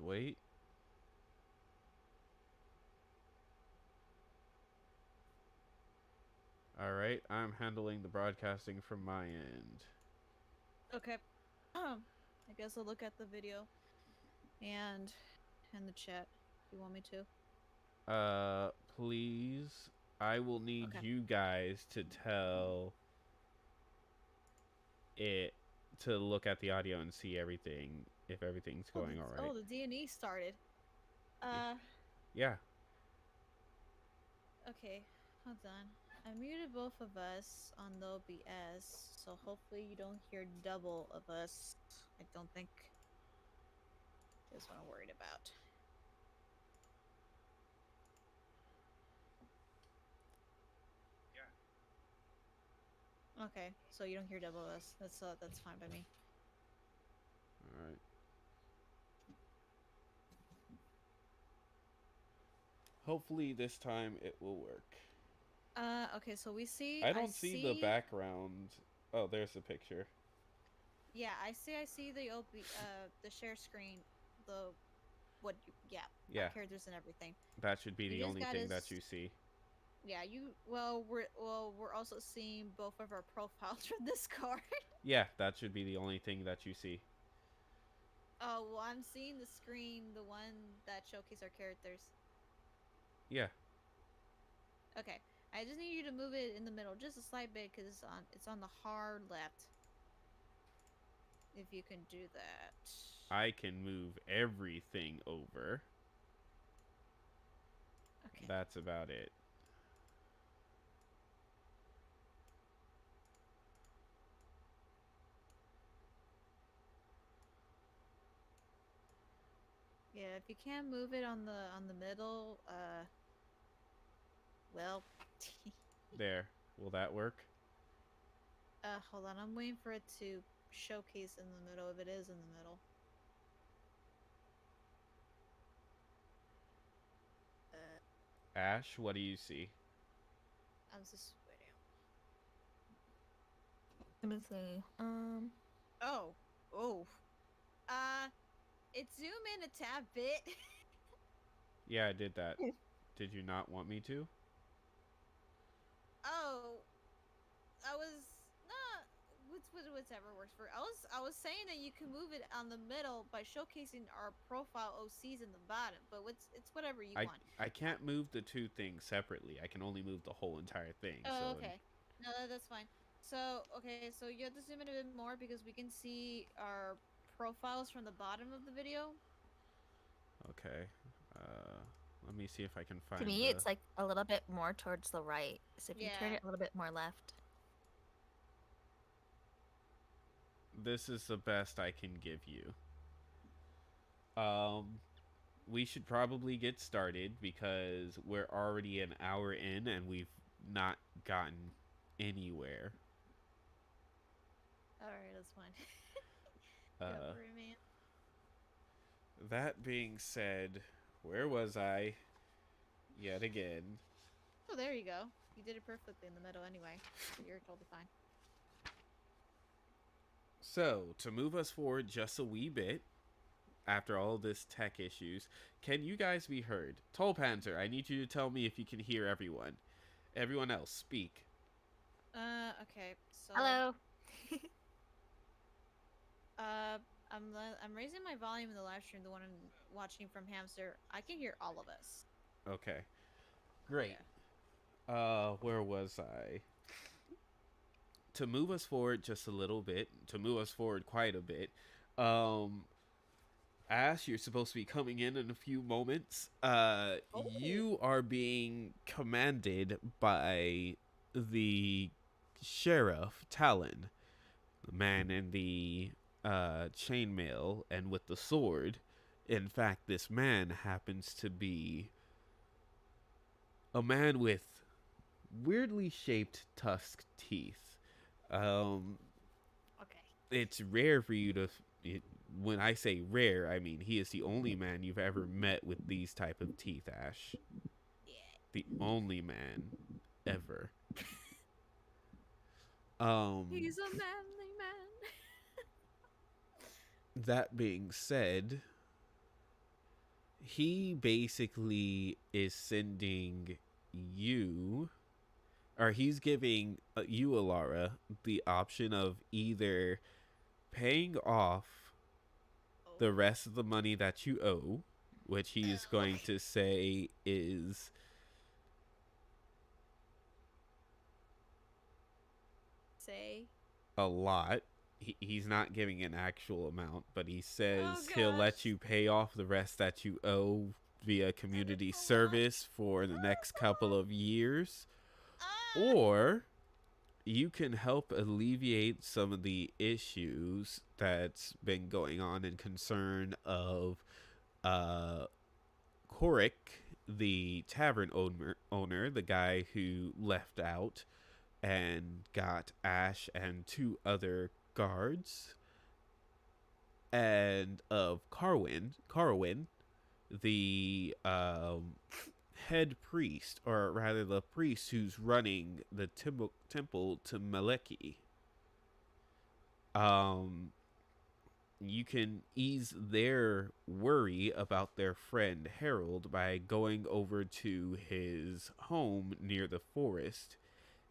wait. Alright, I'm handling the broadcasting from my end. Okay. I guess I'll look at the video and in the chat if you want me to. Please. I will need Okay. you guys to tell it to look at the audio and see everything, if everything's going alright. The D&E started. Uh, Yeah. okay. Hold on. I muted both of us on the OBS, so hopefully you don't hear double of us. I don't think that's what I'm worried about. Okay, so you don't hear double of us. That's fine by me. Alright. Hopefully this time it will work. Okay, so we see. I I don't see the see. background. Oh, there's the picture. Yeah, I see the share screen, the yeah, our Yeah, characters and everything. that should be You the just only got thing that us. you see. Yeah, we're also seeing both of our profiles from this card. Yeah, that should be the only thing that you see. Oh, well, I'm seeing the screen, the one that showcases our characters. Yeah. Okay, I just need you to move it in the middle, just a slight bit, because it's on the hard left. If you can do that. I can move everything over. Okay. That's about it. Yeah, if you can't move it on the middle, well, There. Will that work? hold on, I'm waiting for it to showcase in the middle if it is in the middle. Uh, Ash, what do you see? I'm just waiting. Let me see. Oh, oh, uh, it zoom in a tad bit. Yeah, I did that. Did you not want me to? Oh, I was not. Whatever works for. I was saying that you can move it on the middle by showcasing our profile OCs in the bottom, but it's whatever you I want. I can't move the two things separately. I can only move the whole entire thing. Oh, So, okay. No, that's fine. So, okay, so you have to zoom in a bit more because we can see our profiles from the bottom of the video. okay. Uh, Let me see if I can To find me, the. it's like a little bit more towards the right. So if you turn Yeah. it a little bit more left. This is the best I can give you. Um, we should probably get started because we're already an hour in and we've not gotten anywhere. All right, that's fine. Go Uh, for it, man. that being said, where was I? Yet again. Oh, there you go. You did it perfectly in the middle anyway. So you're totally fine. So, to move us forward just a wee bit, after all this tech issues, can you guys be heard? Toll Panzer, I need you to tell me if you can hear everyone. Everyone else, speak. Okay. So, Hello. uh, I'm raising my volume in the live stream, the one I'm watching from Hamster. I can hear all of us. Okay, great. Yeah. Where was I? To move us forward just a little bit, to move us forward quite a bit, um, Ash, you're supposed to be coming in a few moments. Oh. You are being commanded by the sheriff, Talon, the man in the chainmail and with the sword. In fact, this man happens to be a man with weirdly shaped tusk teeth. Um, Okay. it's rare for you to. When I say rare, I mean he is the only man you've ever met with these type of teeth, Ash. Yeah. The only man ever. He's a manly man. That being said, he basically is sending you, or he's giving you, Alara, the option of either paying off Oh. the rest of the money that you owe, which he's going Okay. to say is Say. a lot. He's not giving an actual amount, but he Oh says he'll let gosh. you pay off the rest that you owe via And community it's a lot. service for the next couple of years. Ah. Or you can help alleviate some of the issues that's been going on in concern of uh Korik, the tavern owner, the guy who left out and got Ash and two other guards, and of Carwin, the head priest, or rather the priest who's running the temple to Meleki. Um, you can ease their worry about their friend Harold by going over to his home near the forest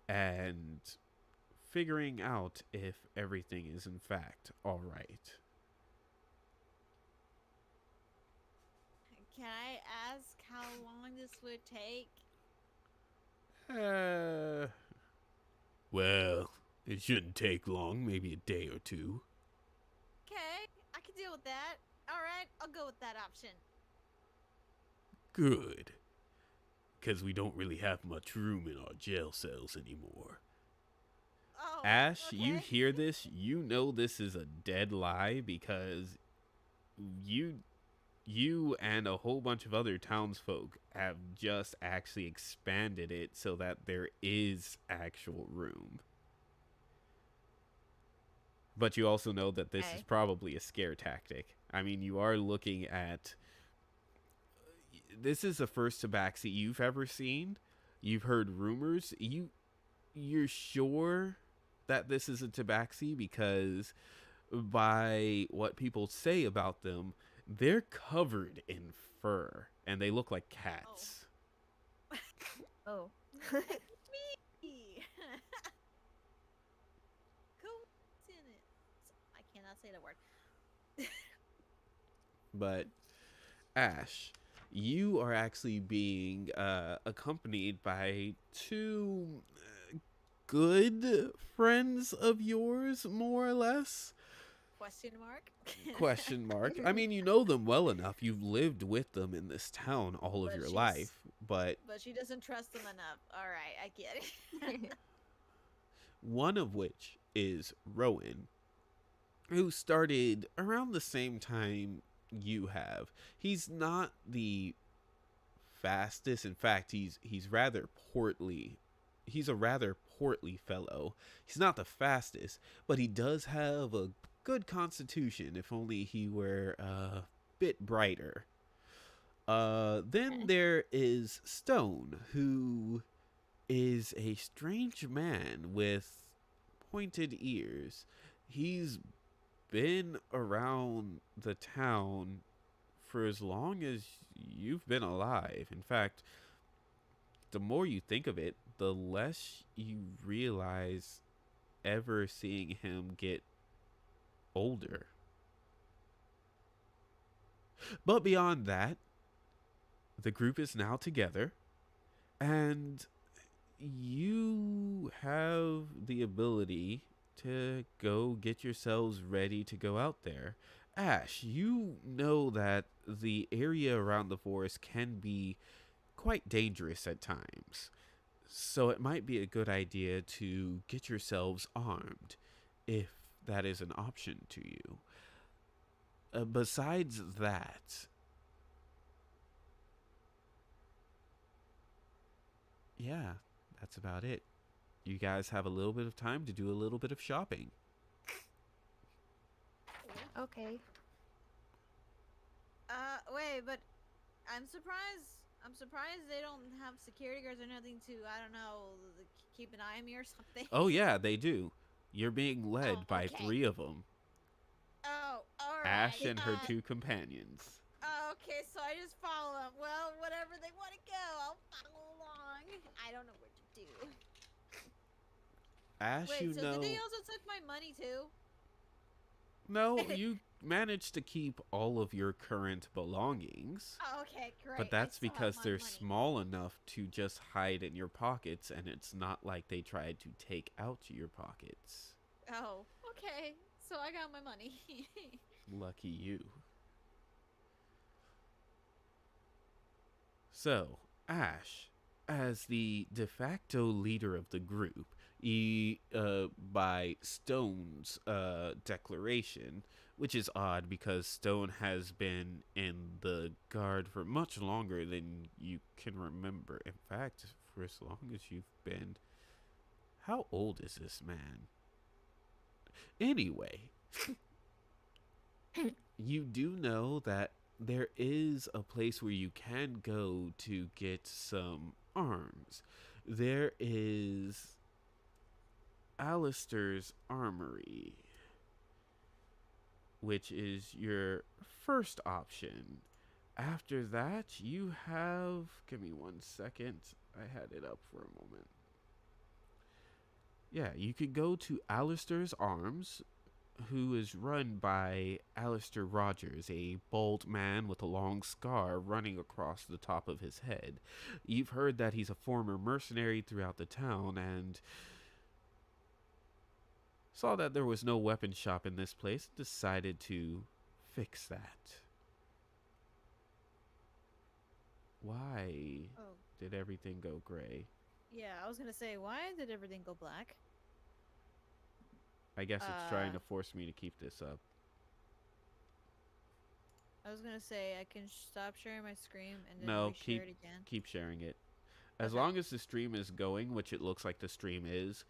and figuring out if everything is in fact all right. Can I ask how long this would take? Uh, well, it shouldn't take long, maybe a day or two. Okay, I can deal with that. All right, I'll go with that option. Good. Because we don't really have much room in our jail cells anymore. Oh, Ash, okay. you hear this? You know this is a dead lie because you and a whole bunch of other townsfolk have just actually expanded it so that there is actual room. But you also know that this is Okay. probably a scare tactic. I mean, you are looking at. This is the first tabaxi you've ever seen. You've heard rumors. You're sure that this is a tabaxi because by what people say about them, they're covered in fur and they look like cats. Oh. Me. Coincidence. I cannot say the word. But Ash, you are actually being accompanied by two good friends of yours, more or less. Question mark? Question mark. I mean, you know them well enough. You've lived with them in this town all of But your she's- life. But But she doesn't trust them enough. All right, I get it. one of which is Rowan, who started around the same time you have. He's not the fastest. In fact, he's rather portly. He's a rather portly fellow. He's not the fastest, but he does have a good constitution. If only he were a bit brighter. Then there is Stone, who is a strange man with pointed ears. He's been around the town for as long as you've been alive. In fact, the more you think of it, the less you realize ever seeing him get older. But beyond that, the group is now together, and you have the ability to go get yourselves ready to go out there. Ash, you know that the area around the forest can be quite dangerous at times. So it might be a good idea to get yourselves armed if that is an option to you. Besides that, yeah, that's about it. You guys have a little bit of time to do a little bit of shopping. Okay. Wait, but I'm surprised. I'm surprised they don't have security guards or nothing to, I don't know, keep an eye on me or something. Oh, yeah, they do. You're being led by okay. 3 of them. Oh, all right. Ash and her 2 companions. Okay, so I just follow them. Well, whatever they want to go, I'll follow along. I don't know what to do. Ash, Wait, so did they also took my money too? no, you managed to keep all of your current belongings. Oh, okay, great. But that's I still have because my they're money. small enough to just hide in your pockets, and it's not like they tried to take out your pockets. Oh, okay. So I got my money. Lucky you. So, Ash, as the de facto leader of the group, by Stone's declaration, which is odd because Stone has been in the guard for much longer than you can remember. In fact, for as long as you've been. How old is this man? Anyway, you do know that there is a place where you can go to get some arms. There is Alistair's Armory, which is your first option. After that, you have. Give me 1 second. I had it up for a moment. Yeah, you could go to Alistair's Arms, who is run by Alistair Rogers, a bald man with a long scar running across the top of his head. You've heard that he's a former mercenary throughout the town and saw that there was no weapon shop in this place, decided to fix that. Why Oh, did everything go gray? yeah. I was gonna say, why did everything go black? I guess it's trying to force me to keep this up. I was gonna say I can stop sharing my screen and then No, reshare it again. keep sharing it. As Okay. long as the stream is going, which it looks like the stream is,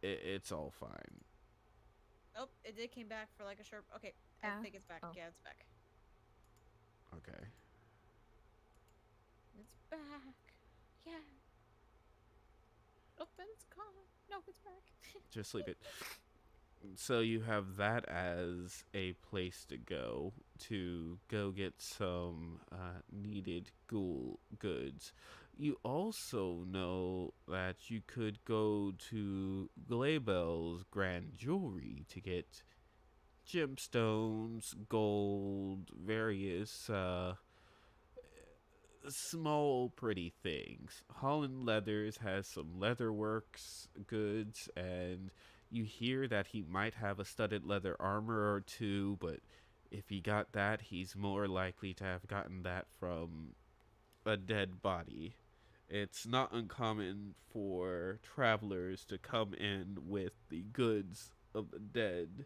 it's all fine. Oh, it did came back for like a short. Okay, I think it's back. Oh. Yeah, it's back. Okay. It's back. Yeah. Oh, but it's gone. No, it's back. Just leave it. So you have that as a place to go get some needed ghoul goods. You also know that you could go to Glaybell's Grand Jewelry to get gemstones, gold, various small pretty things. Holland Leathers has some leatherworks goods, and you hear that he might have a studded leather armor or two, but if he got that, he's more likely to have gotten that from a dead body. It's not uncommon for travelers to come in with the goods of the dead.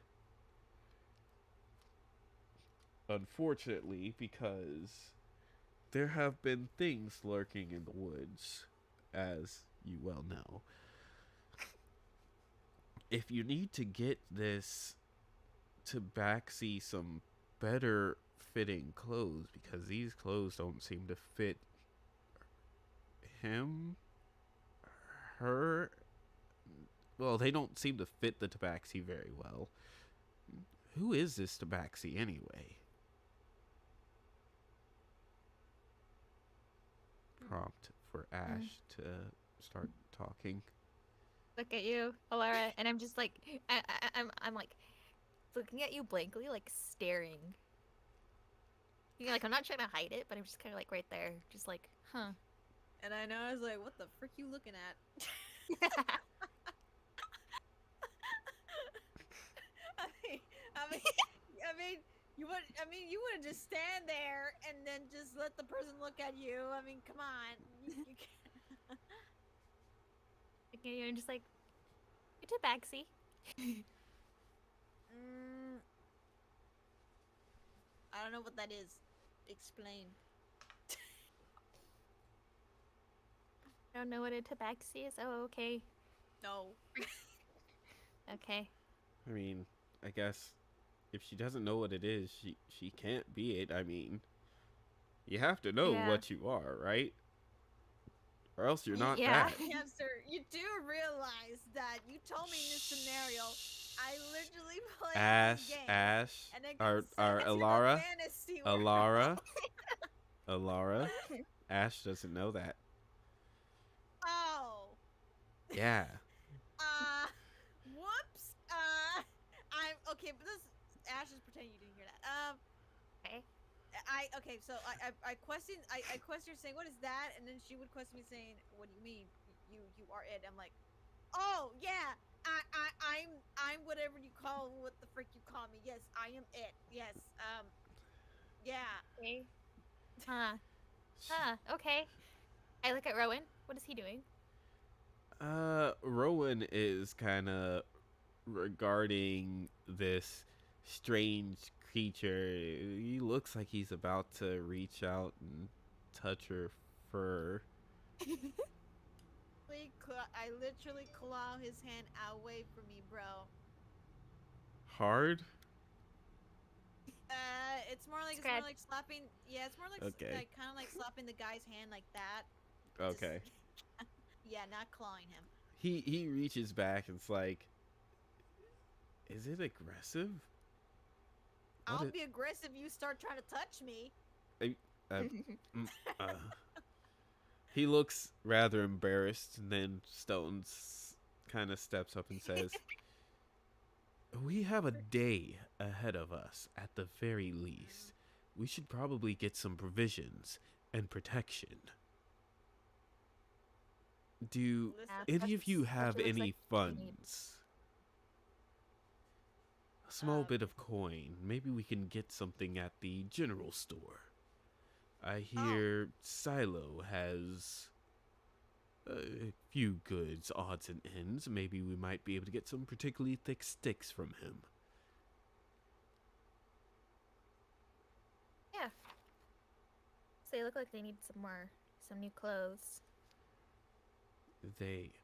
Unfortunately, because there have been things lurking in the woods, as you well know. If you need to get this tabaxi some better fitting clothes, because these clothes don't seem to fit him, her. Well, they don't seem to fit the tabaxi very well. Who is this tabaxi anyway? Prompt for Ash to start talking. Look at you, Alara, and I'm just like, I'm like looking at you blankly, like staring. You know, like I'm not trying to hide it, but I'm just kind of like right there, just like, huh. And I know I was like, what the frick you looking at? you would just stand there and then just let the person look at you. I mean, come on. You can't. Okay, you're just like, you're tabaxi. I don't know what that is. Explain. I don't know what a tabaxi is. Oh, okay. No. Okay. I mean, I guess if she doesn't know what it is, she can't be it. I mean, you have to know what you are, right? Or else you're not that. Yeah, sir. You do realize that you told me in this scenario, I literally played this game. Ash, and then our Alara, Alara. Ash doesn't know that. Oh. Yeah. Whoops. I'm okay, but this Ash is pretending you didn't hear that. Okay. Okay, so I question I question her saying, "What is that?" And then she would question me saying, "What do you mean? You are it?" I'm like, "Oh yeah, I'm whatever you call what the frick you call me. Yes, I am it. Yes, yeah." Okay. Huh. Huh. Okay. I look at Rowan. What is he doing? Rowan is kind of regarding this strange creature. He looks like he's about to reach out and touch her fur. I literally claw his hand away from me, bro. Hard? It's more Scratch. like slapping. Yeah, it's more like Okay. like kind of like slapping the guy's hand like that. Just Okay. yeah, not clawing him. He reaches back and it's like, is it aggressive? What I'll is? be aggressive. You start trying to touch me. I, uh, mm, uh. He looks rather embarrassed, and then Stones kind of steps up and says, "We have a day ahead of us at the very least. We should probably get some provisions and protection. Do Listen, Yeah, any of you have especially looks any like what you need. funds? A small um, bit of coin. Maybe we can get something at the general store. I oh, hear Silo has a few goods, odds and ends. Maybe we might be able to get some particularly thick sticks from him." Yeah. So they look like they need some new clothes.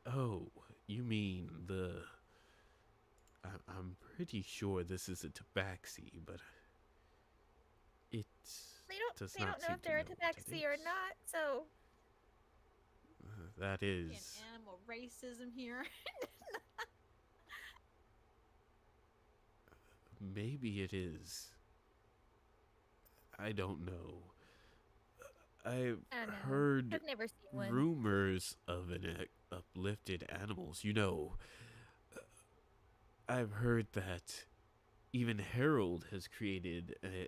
Oh, you mean I'm pretty sure this is a tabaxi, but it does They not don't know seem if to they're a know what it tabaxi or is. not. So That an is, animal racism here. maybe it is. I don't know. I've I don't know. heard I've never seen one. rumors of an uplifted animals. I've heard that even Harold has created a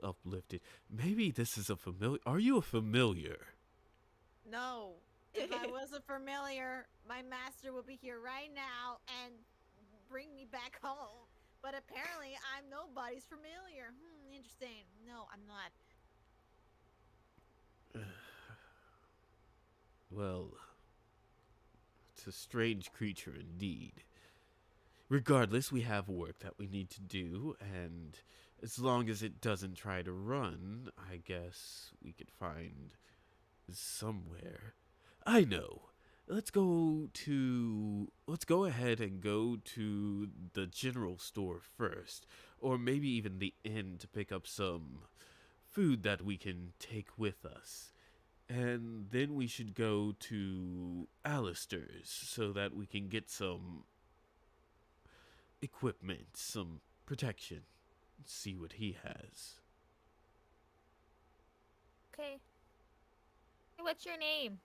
uplifted. Maybe this is a familiar. Are you a familiar? No, if I was a familiar, my master would be here right now and bring me back home. But apparently, I'm nobody's familiar. Interesting. No, I'm not. Well, it's a strange creature indeed. Regardless, we have work that we need to do, and as long as it doesn't try to run, I guess we could find somewhere. I know. Let's go ahead and go to the general store first, or maybe even the inn to pick up some food that we can take with us. And then we should go to Alistair's so that we can get some equipment, some protection, see what he has. Okay. Hey, what's your name?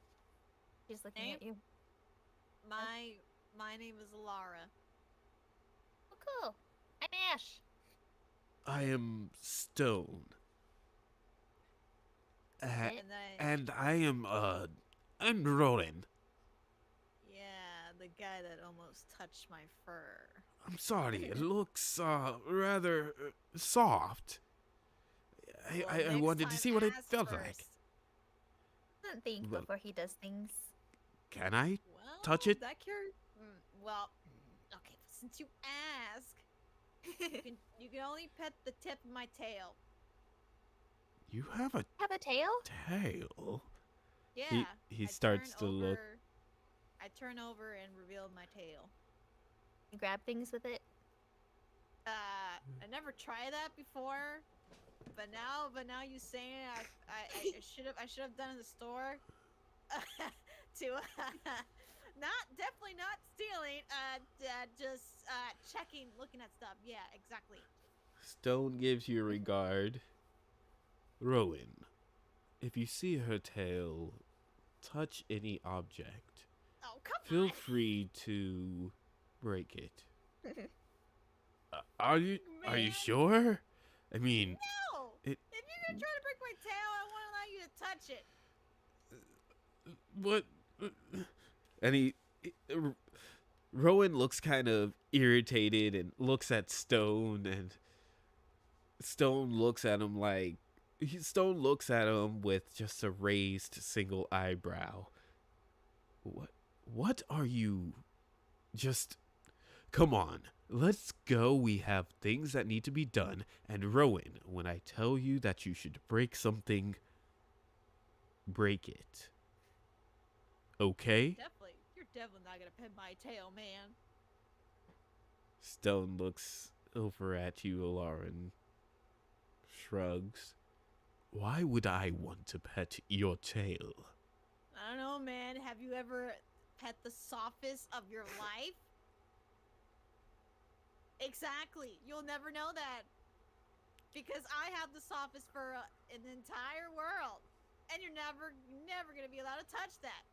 She's looking Name? at you. My name is Lara. Oh, cool. I'm Ash. I am Stone. What? And I And I'm Roland. yeah, the guy that almost touched my fur. I'm sorry, it looks rather soft. Well, I next wanted to time see what it ask felt like. first. Doesn't think Well, before he does things. can I Well, touch it? that cure. Well, okay. Since you ask, you can only pet the tip of my tail. You have a Have a tail? tail. Yeah. He I starts turn to look. over- I turn over and reveal my tail. You grab things with it? I never tried that before, but now you saying it, I should have done in the store. To not definitely not stealing. Just checking, looking at stuff. Yeah, exactly. Stone gives you a regard. Rowan, if you see her tail touch any object, Oh, come feel on. free to break it. Are you Man. sure? I mean, No. it If you're gonna try to break my tail, I won't allow you to touch it. what? And Rowan looks kind of irritated and looks at Stone, and Stone looks at him like Stone looks at him with just a raised single eyebrow. What are you? Just come on. Let's go. We have things that need to be done. And Rowan, when I tell you that you should break something, break it. Okay? You're definitely not gonna pet my tail, man. Stone looks over at you, Lauren. Shrugs. Why would I want to pet your tail? I don't know, man. Have you ever pet the sophist of your life? Exactly. You'll never know that. Because I have the sophist for an entire world. And you're never gonna be allowed to touch that.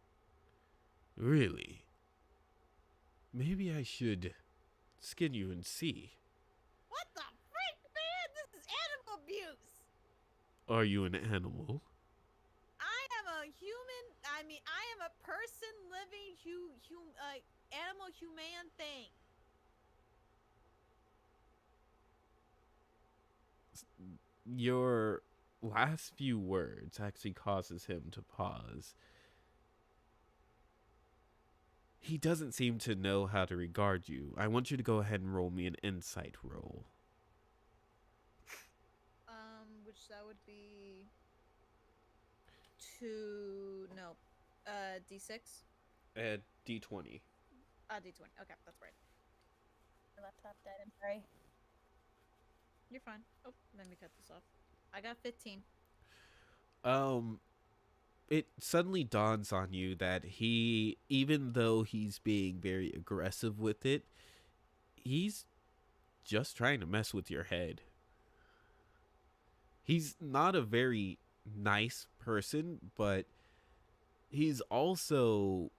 Really? Maybe I should skin you and see. What the freak, man? This is animal abuse. Are you an animal? I am a human. I mean, I am a person living animal human thing. Your last few words actually causes him to pause. He doesn't seem to know how to regard you. I want you to go ahead and roll me an insight roll. Which that would be D6. D20. D20. Okay, that's right. My laptop dead. I'm sorry. You're fine. Oh, let me cut this off. I got 15. It suddenly dawns on you that he, even though he's being very aggressive with it, he's just trying to mess with your head. He's not a very nice person, but he's also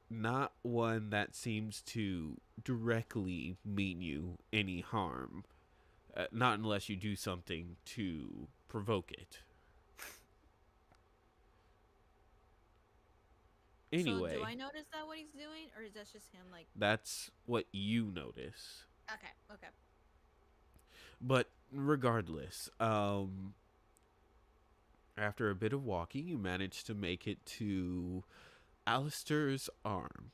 not one that seems to directly mean you any harm. Not unless you do something to provoke it. Anyway. So do I notice that what he's doing, or is that just him, like... That's what you notice. Okay. But regardless, after a bit of walking, you manage to make it to Alistair's arms.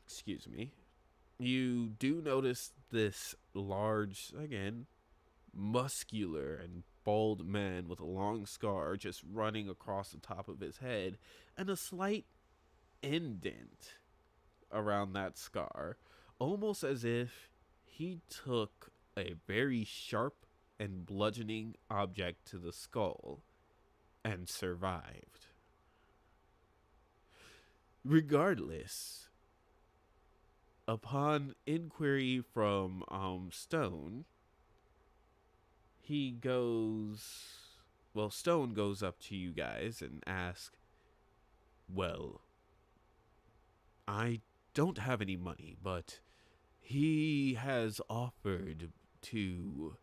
Excuse me. You do notice this large, again, muscular and bald man with a long scar just running across the top of his head, and a slight indent around that scar, almost as if he took a very sharp and bludgeoning object to the skull and survived. Regardless, upon inquiry from Stone, Stone goes up to you guys and asks, well, I don't have any money, but he has offered to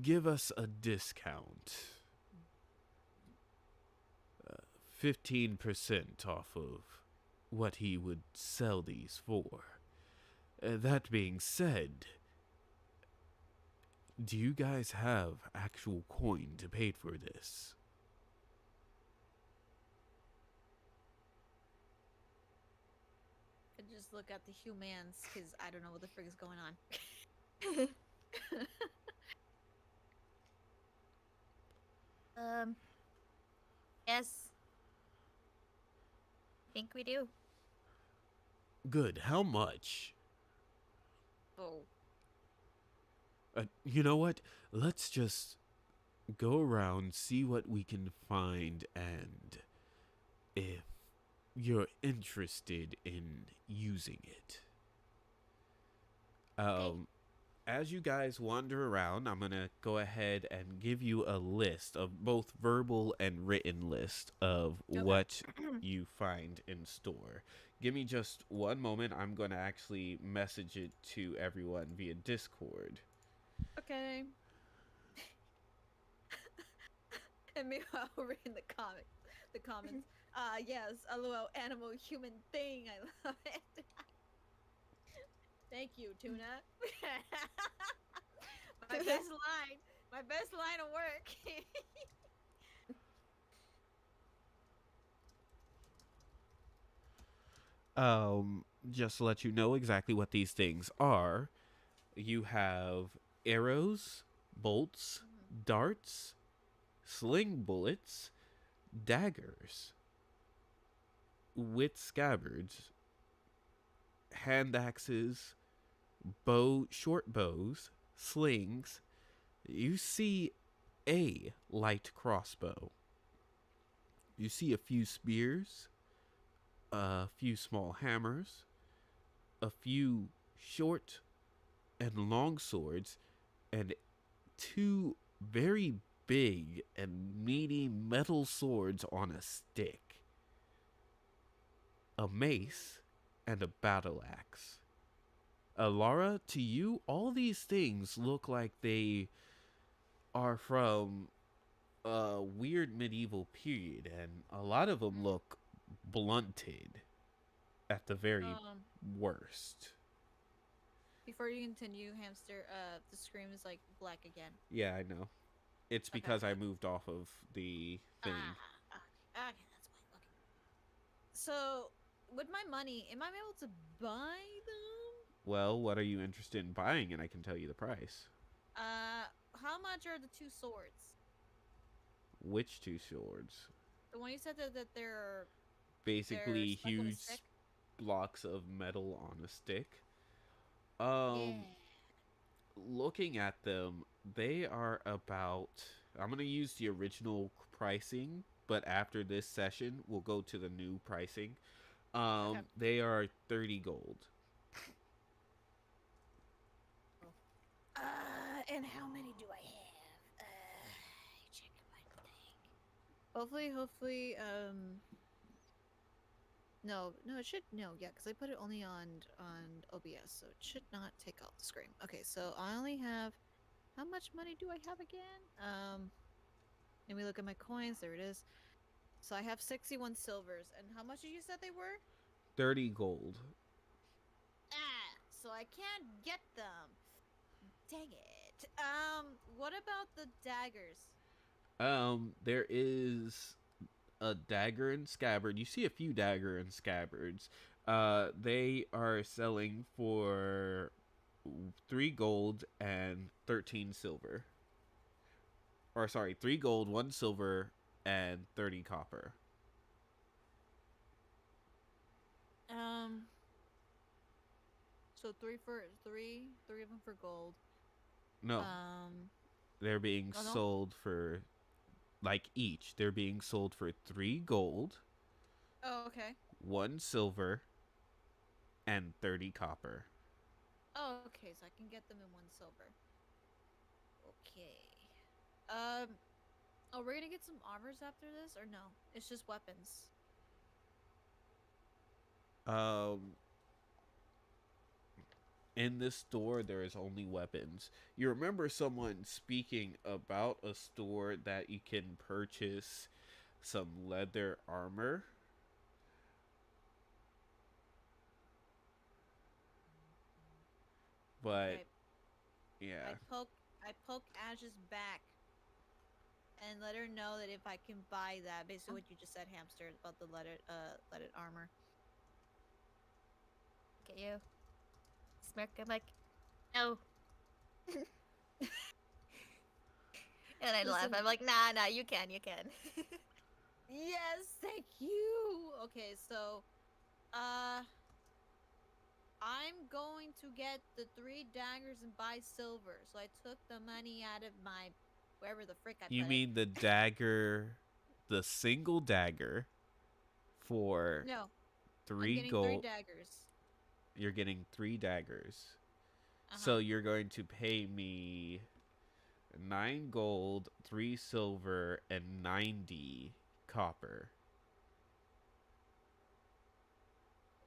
give us a discount. 15% off of what he would sell these for. That being said, do you guys have actual coin to pay for this? I just look at the humans, because I don't know what the frick is going on. Yes. I think we do. Good. How much? Oh. You know what? Let's just go around, see what we can find, and if you're interested in using it. as you guys wander around, I'm gonna go ahead and give you a list of both verbal and written list of Okay. what you find in store. Give me just one moment. I'm gonna actually message it to everyone via Discord. Okay. And meanwhile, we're in the comments. Yes, LOL, animal, human thing. I love it. Thank you, Tuna. My best line. My best line of work. Just to let you know exactly what these things are, you have arrows, bolts, Mhm. darts, sling bullets, daggers with scabbards, hand axes, short bows, slings. You see a light crossbow. You see a few spears, a few small hammers, a few short and long swords, and two very big and meaty metal swords on a stick, a mace, and a battle axe. Lara, to you, all these things look like they are from a weird medieval period, and a lot of them look blunted at the very Um, worst. Before you continue, hamster, the scream is like black again. Yeah, I know. It's Okay. because I moved off of the thing. Okay, okay, that's fine. Okay. So, with my money, am I able to buy them? Well, what are you interested in buying? And I can tell you the price. Uh, how much are the two swords? Which two swords? The one you said that they're Basically, stuck with a huge stick. blocks of metal on a stick. Yeah. Um, Looking at them, they are about. I'm gonna use the original pricing, but after this session, we'll go to the new pricing. Okay. They are 30 gold. And how many do I have? Check my thing. Hopefully. No, it should no, yeah, because I put it only on OBS, so it should not take off the screen. Okay, so I only have how much money do I have again? Let me look at my coins. There it is. So I have 61 silvers, and how much did you said they were? 30 gold. So I can't get them. Dang it. What about the daggers? There is a dagger and scabbard. You see a few dagger and scabbards. They are selling for 3 gold and 13 silver. Or sorry, 3 gold, 1 silver, and 30 copper. Um, so three of them for gold. No, Um, they're being oh no. sold for like each. They're being sold for 3 gold, Oh, okay. 1 silver, and 30 copper. Oh, okay. So I can get them in 1 silver. Okay. Um, oh, we're gonna get some armors after this, or no? It's just weapons. Um, in this store, there is only weapons. You remember someone speaking about a store that you can purchase some leather armor, but Okay. yeah. I poke I poke Ash's back and let her know that if I can buy that, basically what you just said, hamster, about the leaded armor. Look at you. Smirk. I'm like, no. And I laugh. Listen, I'm like, nah, you can, you can. yes, thank you. Okay, so uh I'm going to get the 3 daggers and buy silver. So I took the money out of my wherever the frick I You put it. mean the dagger, the single dagger for No, I'm three getting three gold? daggers. You're getting 3 daggers. So you're going to pay me 9 gold, 3 silver, and 90 copper.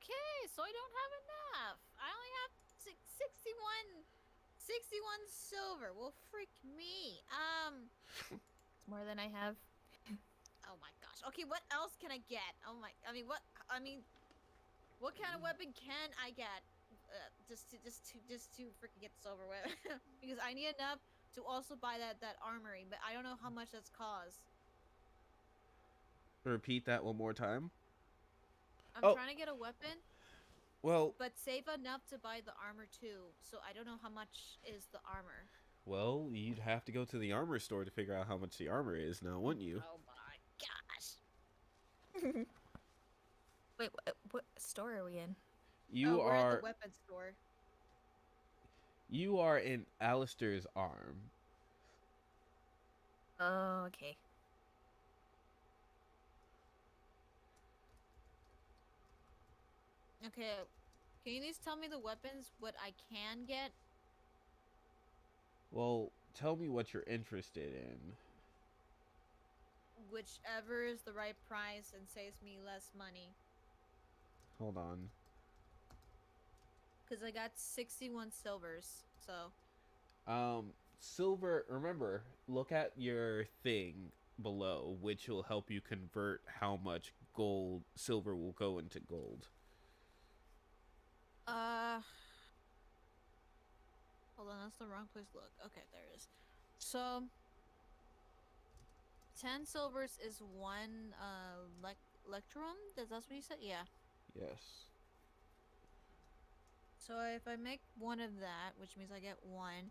Okay, so I don't have enough. I only have 61 silver. Well, freak me. It's more than I have. Oh my gosh. Okay, what else can I get? Oh my, what kind of weapon can I get? Just to freaking get this over with. Because I need enough to also buy that armory, but I don't know how much that's cost. Repeat that one more time. I'm Oh, trying to get a weapon, well, but save enough to buy the armor too. So I don't know how much is the armor. you'd have to go to the armor store to figure out how much the armor is now, wouldn't you? Oh my gosh. Wait, what store are we in? You We're at the are weapon store. you are in Alistair's arm. Oh, okay. Okay, can you at least tell me the weapons, what I can get? Well, tell me what you're interested in. Whichever is the right price and saves me less money. Hold on. Because I got 61 silvers, so... Silver, remember, look at your thing below, which will help you convert how much silver will go into gold. Hold on, that's the wrong place to look. Okay, there it is. So... 10 silvers is one, lectrum? That's what you said? Yeah. Yes. So if I make one of that, which means I get one,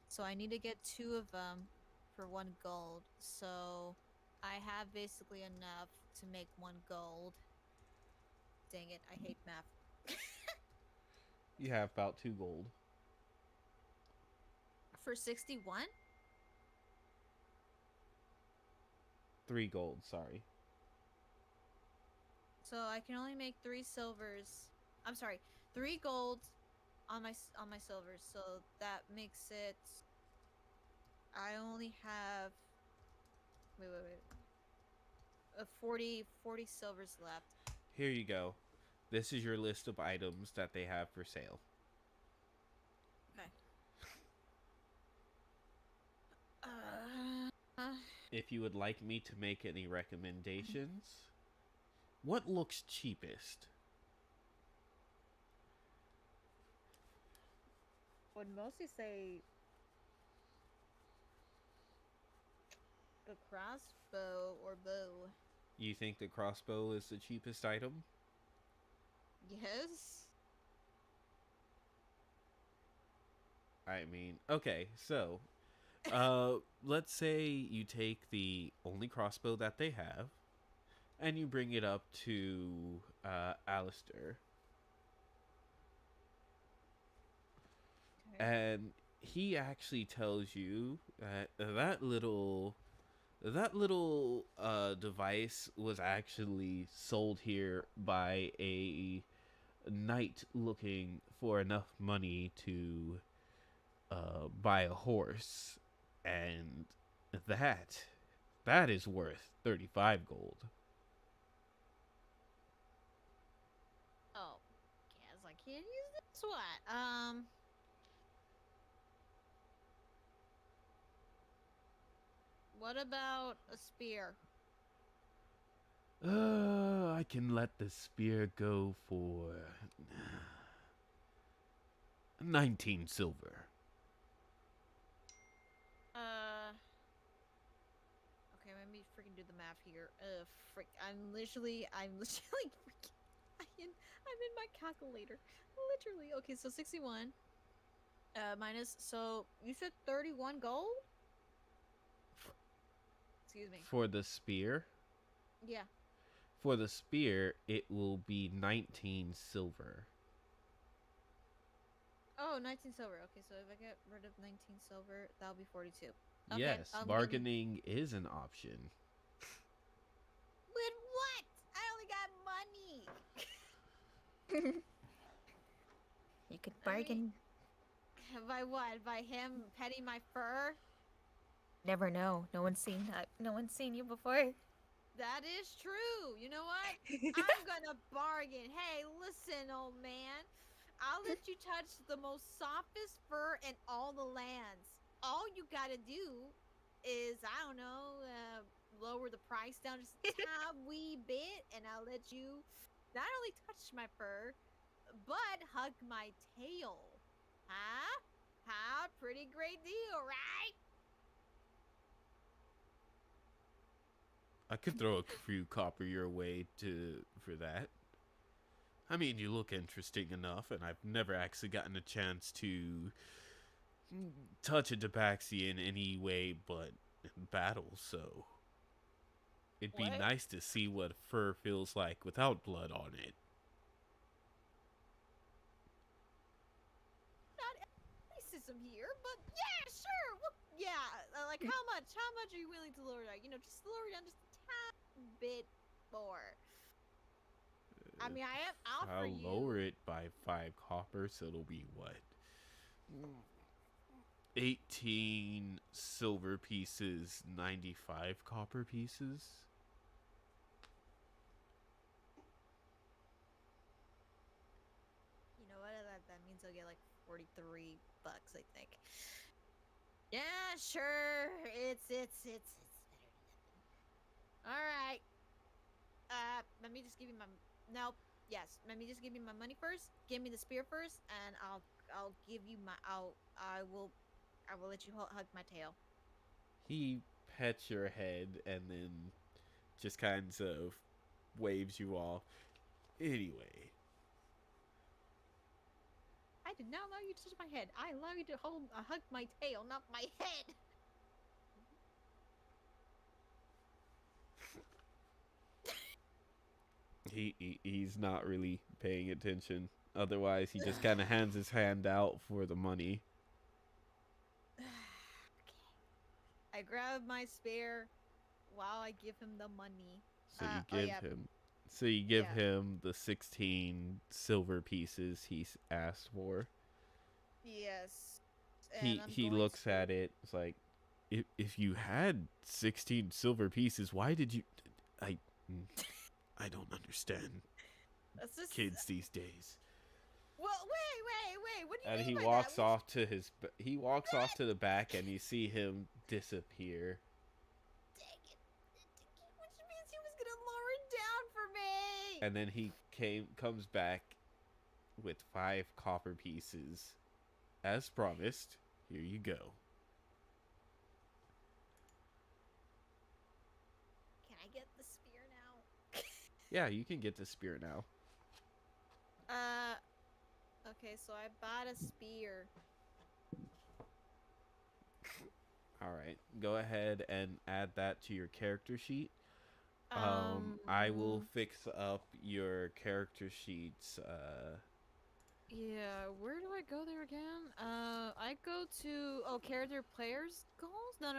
so I need to get 2 of them for 1 gold. So I have basically enough to make 1 gold. Dang it, I hate math. You have about 2 gold. For 61? 3 gold, sorry. So I can only make 3 silvers. I'm sorry, 3 gold on my silvers. So that makes it... I only have... Wait. 40 silvers left. Here you go. This is your list of items that they have for sale. Okay. If you would like me to make any recommendations, what looks cheapest? Would mostly say the crossbow or bow. You think the crossbow is the cheapest item? Yes. I mean, okay, so let's say you take the only crossbow that they have and you bring it up to Alistair. Okay. And he actually tells you that that little device was actually sold here by a knight looking for enough money to buy a horse, and that is worth 35 gold. Oh, guess I can't use this one. What about a spear? I can let the spear go for 19 silver. Okay, let me freaking do the math here. I'm literally freaking, I'm in my calculator. Literally. Okay, so 61. Minus, so you said 31 gold? Excuse me. For the spear? Yeah. For the spear, it will be 19 silver. Oh, 19 silver. Okay, so if I get rid of 19 silver, that'll be 42. Okay, Yes, I'm bargaining is an option. With what? I only got money. You could I mean- bargain. By what? By him petting my fur? Never know. No one's seen that. No one's seen you before. That is true. You know what? I'm gonna bargain. Hey, listen, old man. I'll let you touch the most softest fur in all the lands. All you gotta do is, I don't know, lower the price down just a tad wee bit, and I'll let you not only touch my fur, but hug my tail. Huh? Huh? Pretty great deal, right? I could throw a few copper your way for that. I mean, you look interesting enough, and I've never actually gotten a chance to touch a tabaxi in any way but in battle, so it'd be What? nice to see what fur feels like without blood on it. Not racism here, but yeah, sure. Well, yeah, like how much? How much are you willing to lower that? You know, just lower it down just a tad bit more. I mean, I am out for I'll you. lower it by 5 copper, so it'll be what? 18 silver pieces, 95 copper pieces. You know what? That means I'll get like $43, I think. Yeah, sure. It's better than nothing. All right. Let me just give you my nope. Yes, let me just give you my money first. Give me the spear first, and I'll give you my I will let you hug my tail. He pets your head and then just kind of waves you off. Anyway, I did not allow you to touch my head. I allow you to hug my tail, not my head. he's not really paying attention. Otherwise, he just kind of hands his hand out for the money. Okay. I grab my spear while I give him the money. So you Oh give yeah, him so you give yeah. him the 16 silver pieces he's asked for. Yes. And He looks at it. It's like, if you had 16 silver pieces, why did you? I mm, I don't understand That's just. kids these days. Well, wait. What do you And mean he by walks that? off to he walks off to the back, and you see him disappear. Dang it. Which means he was gonna lower it down for me. And then he comes back with 5 copper pieces, as promised. Here you go. Can I get the spear now? Yeah, you can get the spear now. Okay, so I bought a spear. All right, go ahead and add that to your character sheet. Um, I will fix up your character sheets. Yeah, where do I go there again? I go to character players goals. No.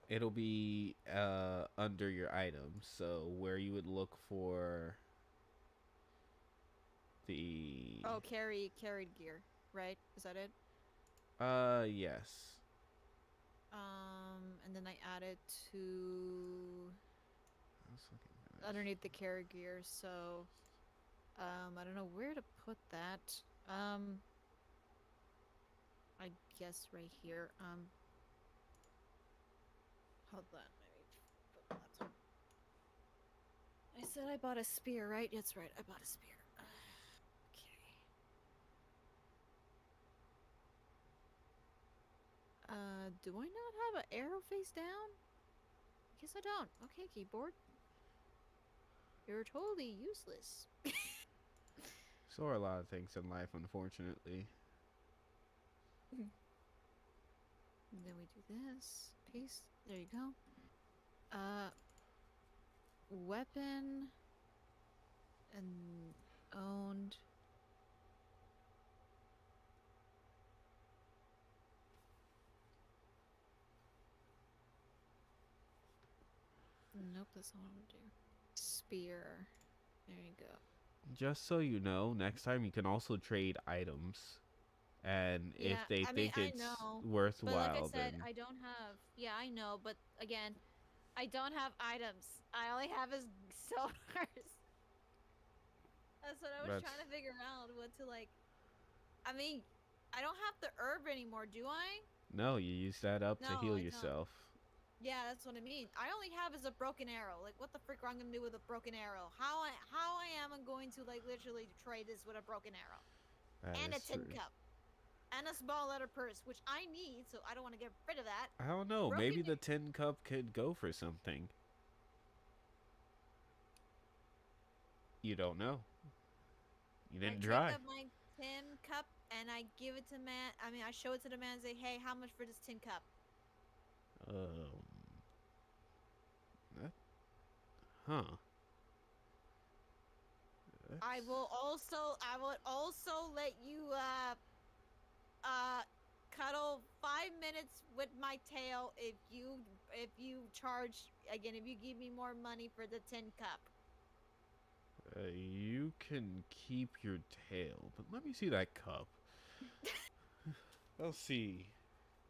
It'll be under your items. So where you would look for the Oh, carried gear, right? Is that it? yes. And then I add it to I was looking for this. underneath the carried gear. So, I don't know where to put that. I guess right here. Hold on. Let me put the laptop. I said I bought a spear, right? That's right. I bought a spear. Okay. Do I not have an arrow face down? I guess I don't. Okay, keyboard. You're totally useless. So are a lot of things in life, unfortunately. And then we do this. Paste. There you go. Weapon. And owned. Nope, that's not what I want to do. Spear. There you go. Just so you know, next time you can also trade items. And Yeah, if they I mean, think I it's know. But like I worthwhile, said, then I don't have. Yeah, I know. But again, I don't have items. I only have is silvers. That's what I was that's trying to figure out. What to like. I mean, I don't have the herb anymore, do I? no, you use that up to No, heal I don't. yourself. Yeah, that's what I mean. I only have is a broken arrow. Like, what the frick am I gonna do with a broken arrow? How I am going to like literally trade this with a broken arrow That and a is tin true. cup and a small letter purse, which I need, so I don't want to get rid of that. I don't know. Broken. Maybe the tin cup could go for something. You don't know. You I didn't take try. up my tin cup and I give it to man. I mean, I show it to the man and say, "Hey, how much for this tin cup?" Um. That, huh. I That's, will also. I will also let you uh cuddle 5 minutes with my tail if you charge again if you give me more money for the tin cup. you can keep your tail, but let me see that cup. I'll see.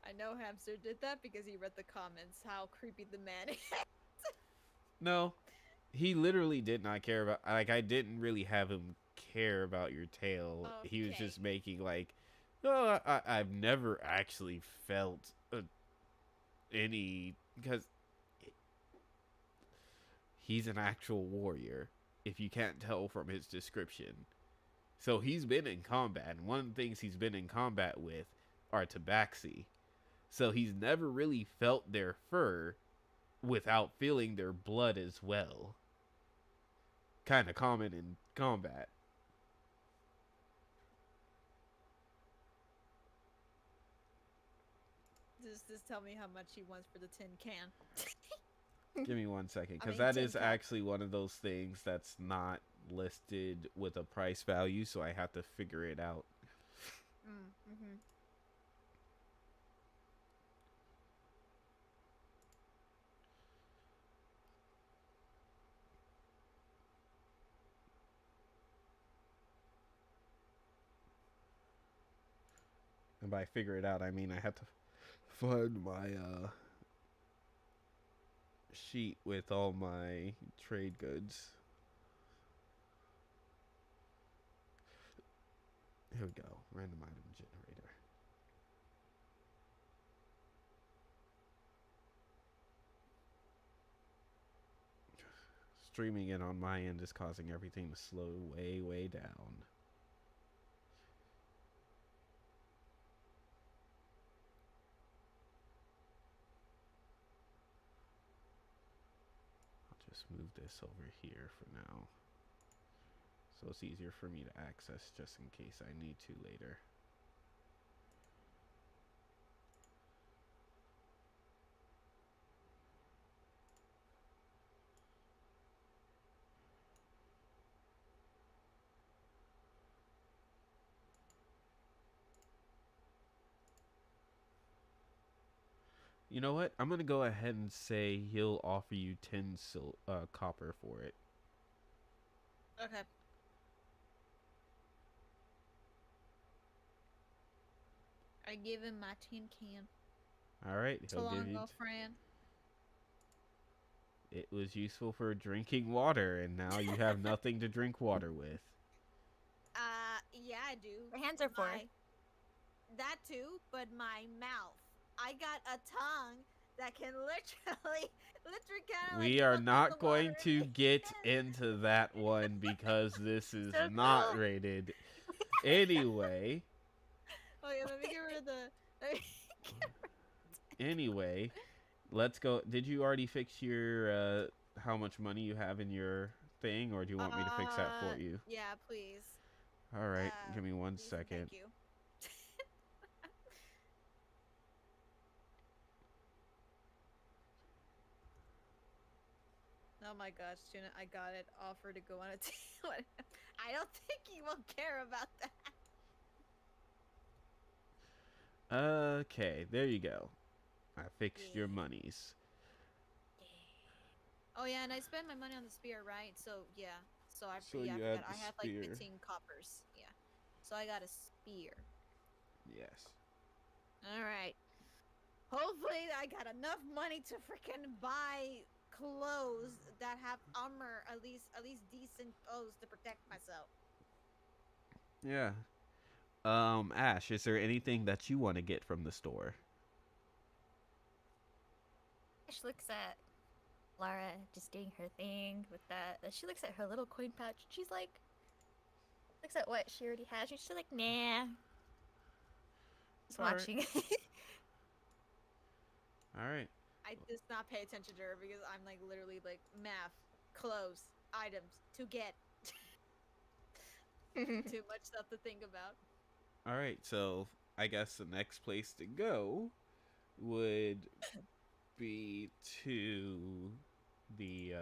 I know Hamster did that because he read the comments how creepy the man is. No, he literally did not care about. Like, I didn't really have him care about your tail. He was Okay. just making like, oh, I've never actually felt any because he's an actual warrior. If you can't tell from his description, so he's been in combat, and one of the things he's been in combat with are tabaxi. So he's never really felt their fur without feeling their blood as well. Kind of common in combat. Just tell me how much he wants for the tin can. Give me 1 second, I because mean that tin is cup. actually one of those things that's not listed with a price value, so I have to figure it out. Mm-hmm. And by figure it out, I mean I have to find my sheet with all my trade goods. Here we go. Random item generator. Streaming it on my end is causing everything to slow way, way down. I'll just move this over here for now. So it's easier for me to access just in case I need to later. You know what? I'm gonna go ahead and say he'll offer you 10 copper for it. Okay. I give him my tin can. All right, So he'll give long, you. old friend. It was useful for drinking water, and now you have nothing to drink water with. Yeah, I do. The hands are for. My that too, but my mouth. I got a tongue that can literally kind of like We are suck up the not water going in to my get head. into that one because this is So not cool. rated. Anyway, Oh yeah, let me get rid of the. Let me anyway, let's go. Did you already fix your how much money you have in your thing, or do you want me to fix that for you? yeah, please. All right, give me one Please and second. thank you. Oh my gosh, Tuna, I got it. Offer to go on a team. I don't think he will care about that. Okay, there you go. I fixed your Yeah. monies. Oh yeah, and I spent my money on the spear, right? So yeah. So Yeah, I you forgot. had I the had like spear. 15 coppers. Yeah. So I got a spear. Yes. All right. Hopefully, I got enough money to freaking buy clothes that have armor, at least decent clothes to protect myself. Yeah. Ash, is there anything that you want to get from the store? She looks at Lara just doing her thing with that. She looks at her little coin pouch. She's like, looks at what she already has. She's like, nah. Just All right. watching. All right. I just not pay attention to her because I'm like literally like math, clothes, items to get. Too much stuff to think about. All right. So I guess the next place to go would be to the.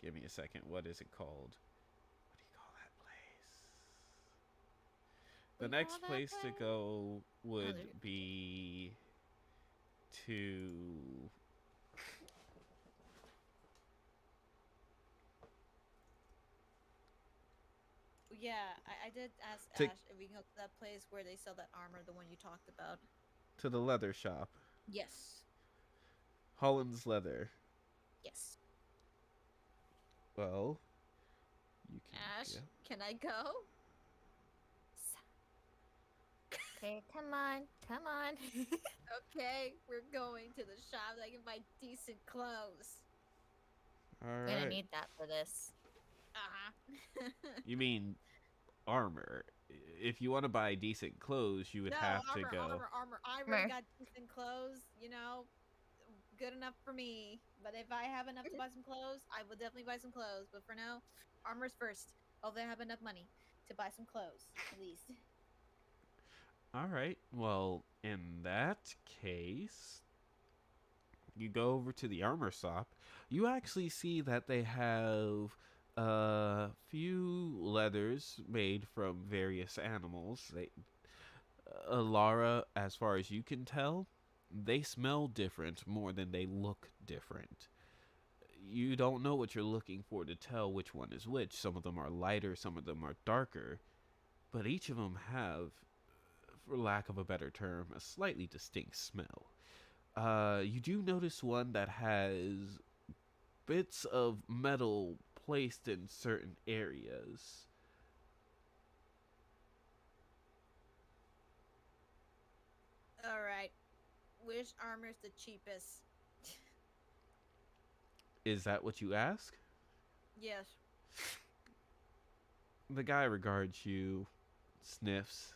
Give me a second. What is it called? What do you call that place? The We call next that place to place. go Oh, would be to. Yeah, I did ask to Ash if we can go to that place where they sell that armor, the one you talked about. to the leather shop, Yes. Holland's Leather. Yes. Well, you can Ash, go. can I go? okay, come on, come on. Okay, we're going to the shop that I can buy decent clothes. All We're gonna right. need that for this. Uh-huh. You mean armor? If you want to buy decent clothes, you would No, have to armor, go armor, armor. I already Mer. got decent clothes, good enough for me. But if I have enough to buy some clothes, I will definitely buy some clothes. But for now, armor's first. Hopefully, I have enough money to buy some clothes, at least. All right. Well, in that case, you go over to the armor shop. You actually see that they have a few leathers made from various animals. Lara, as far as you can tell, they smell different more than they look different. You don't know what you're looking for to tell which one is which. Some of them are lighter, some of them are darker, but each of them have, for lack of a better term, a slightly distinct smell. You do notice one that has bits of metal placed in certain areas. All right. Which armor's the cheapest? Is that what you ask? Yes. The guy regards you, sniffs.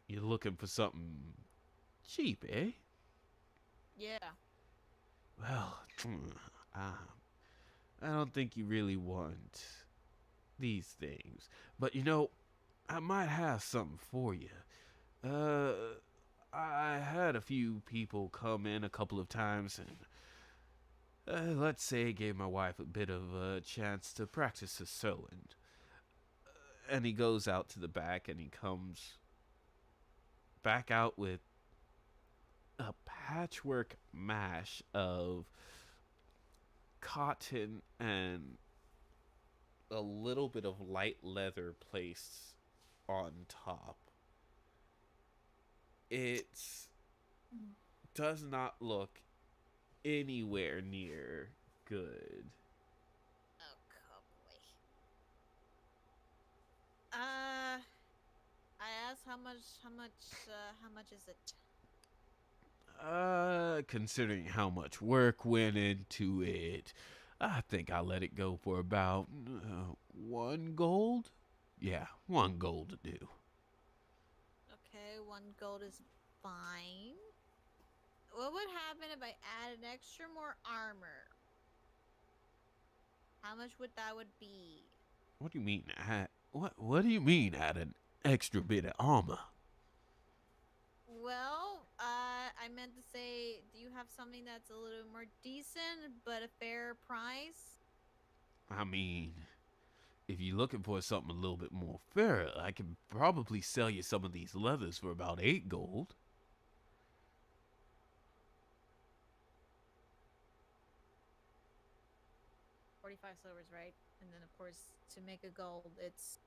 You're looking for something cheap, eh? Yeah. Well, I, I don't think you really want these things. But I might have something for you. Uh, I had a few people come in a couple of times and, let's say, gave my wife a bit of a chance to practice her sewing. And he goes out to the back and he comes back out with a patchwork mash of cotton and a little bit of light leather placed on top. It does not look anywhere near good. Oh, boy. I asked how much is it? Considering how much work went into it, I think I let it go for about 1 gold. Yeah, 1 gold to do. Okay, 1 gold is fine. What would happen if I added extra more armor? How much would that would be? What do you mean? What do you mean? Add an extra bit of armor? Well, I meant to say, do you have something that's a little more decent but a fair price? I mean, if you're looking for something a little bit more fair, I could probably sell you some of these leathers for about 8 gold. 45 silvers, right? And then of course to make a gold. It's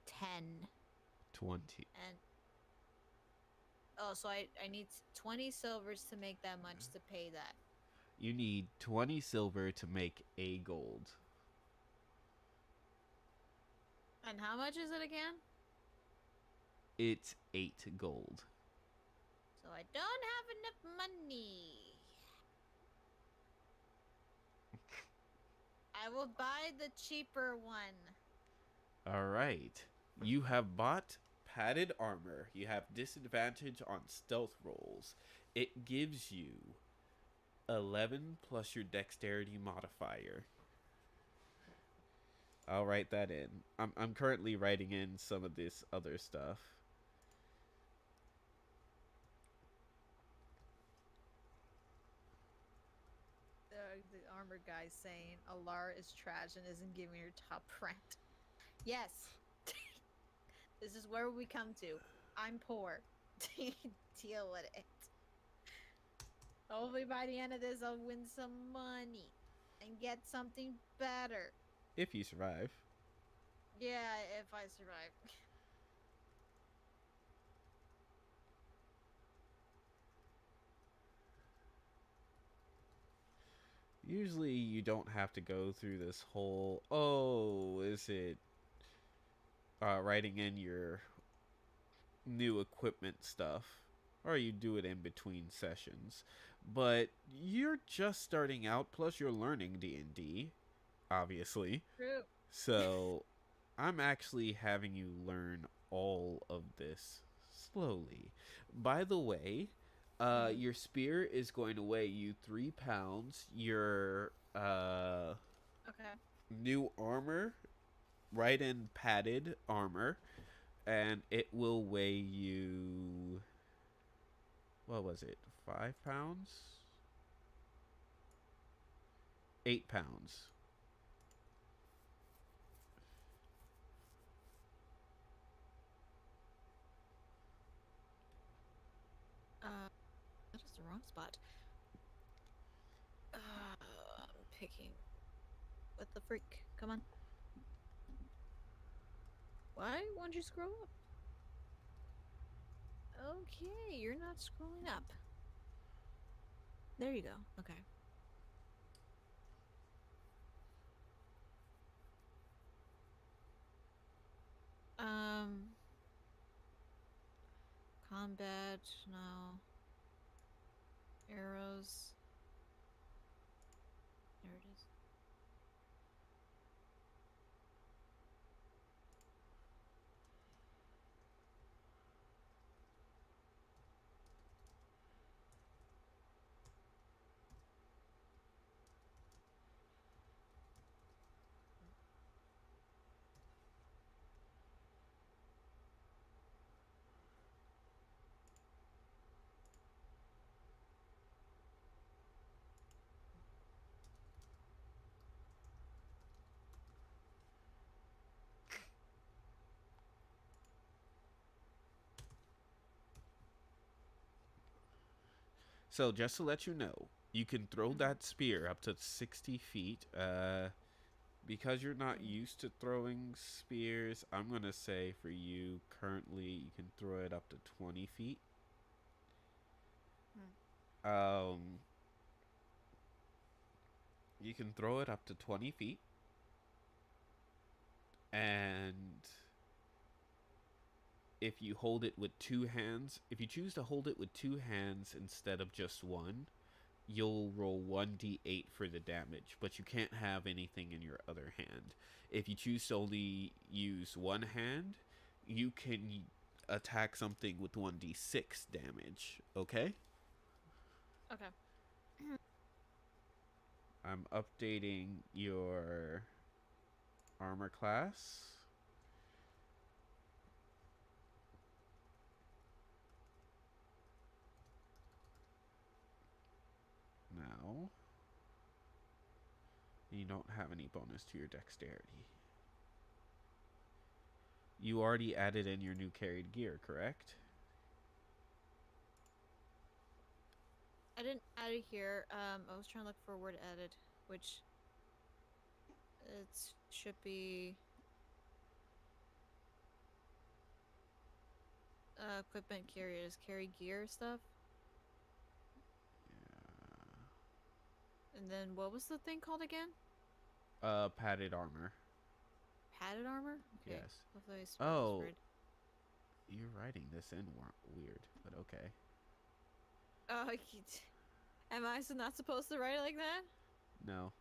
10. 20. And oh, so I need 20 silvers to make that much to pay that. You need 20 silver to make a gold. And how much is it again? It's 8 gold. So I don't have enough money. I will buy the cheaper one. All right. You have bought padded armor. You have disadvantage on stealth rolls. It gives you 11 plus your dexterity modifier. I'll write that in. I'm currently writing in some of this other stuff. The armor guy's saying Alara is trash and isn't giving her top rent. Yes. This is where we come to. I'm poor. Deal with it. Hopefully by the end of this I'll win some money and get something better. If you survive. Yeah, if I survive. Usually you don't have to go through this whole, oh, is it writing in your new equipment stuff, or you do it in between sessions. But you're just starting out, plus you're learning D&D, obviously. True. So I'm actually having you learn all of this slowly. By the way, your spear is going to weigh you 3 pounds. Your Okay. new armor, right in padded armor, and it will weigh you, what was it, 5 pounds, 8 pounds. That is the wrong spot. I'm picking. What the freak? Come on. Why won't you scroll up? Okay, you're not scrolling up. There you go. Okay. Combat, no. Arrows. There it is. So just to let you know, you can throw that spear up to 60 feet. Because you're not used to throwing spears, I'm going to say for you currently you can throw it up to 20 feet. You can throw it up to 20 feet. And if you hold it with 2 hands, if you choose to hold it with 2 hands instead of just one, you'll roll 1d8 for the damage, but you can't have anything in your other hand. If you choose to only use one hand, you can attack something with 1d6 damage, okay? Okay. I'm updating your armor class. Now, you don't have any bonus to your dexterity. You already added in your new carried gear, correct? I didn't add it here. I was trying to look for a word added, which It should be equipment carriers, carry gear stuff. And then what was the thing called again? Padded armor. Padded armor? Okay. Yes. Hopefully I spelled this Oh, right. you're writing this in weird, but okay. Oh, am I not supposed to write it like that? No,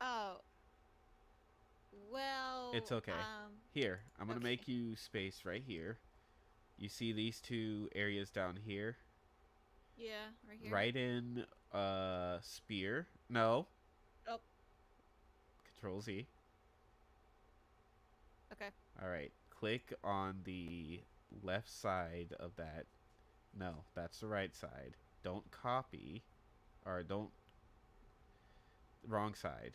Oh, it's well, okay. Here, I'm gonna okay. make you space right here. You see these two areas down here? Yeah, right here. Write in spear. No. Oh, Control Z. okay. All right. Click on the left side of that. No, that's the right side. Don't copy, or don't, wrong side.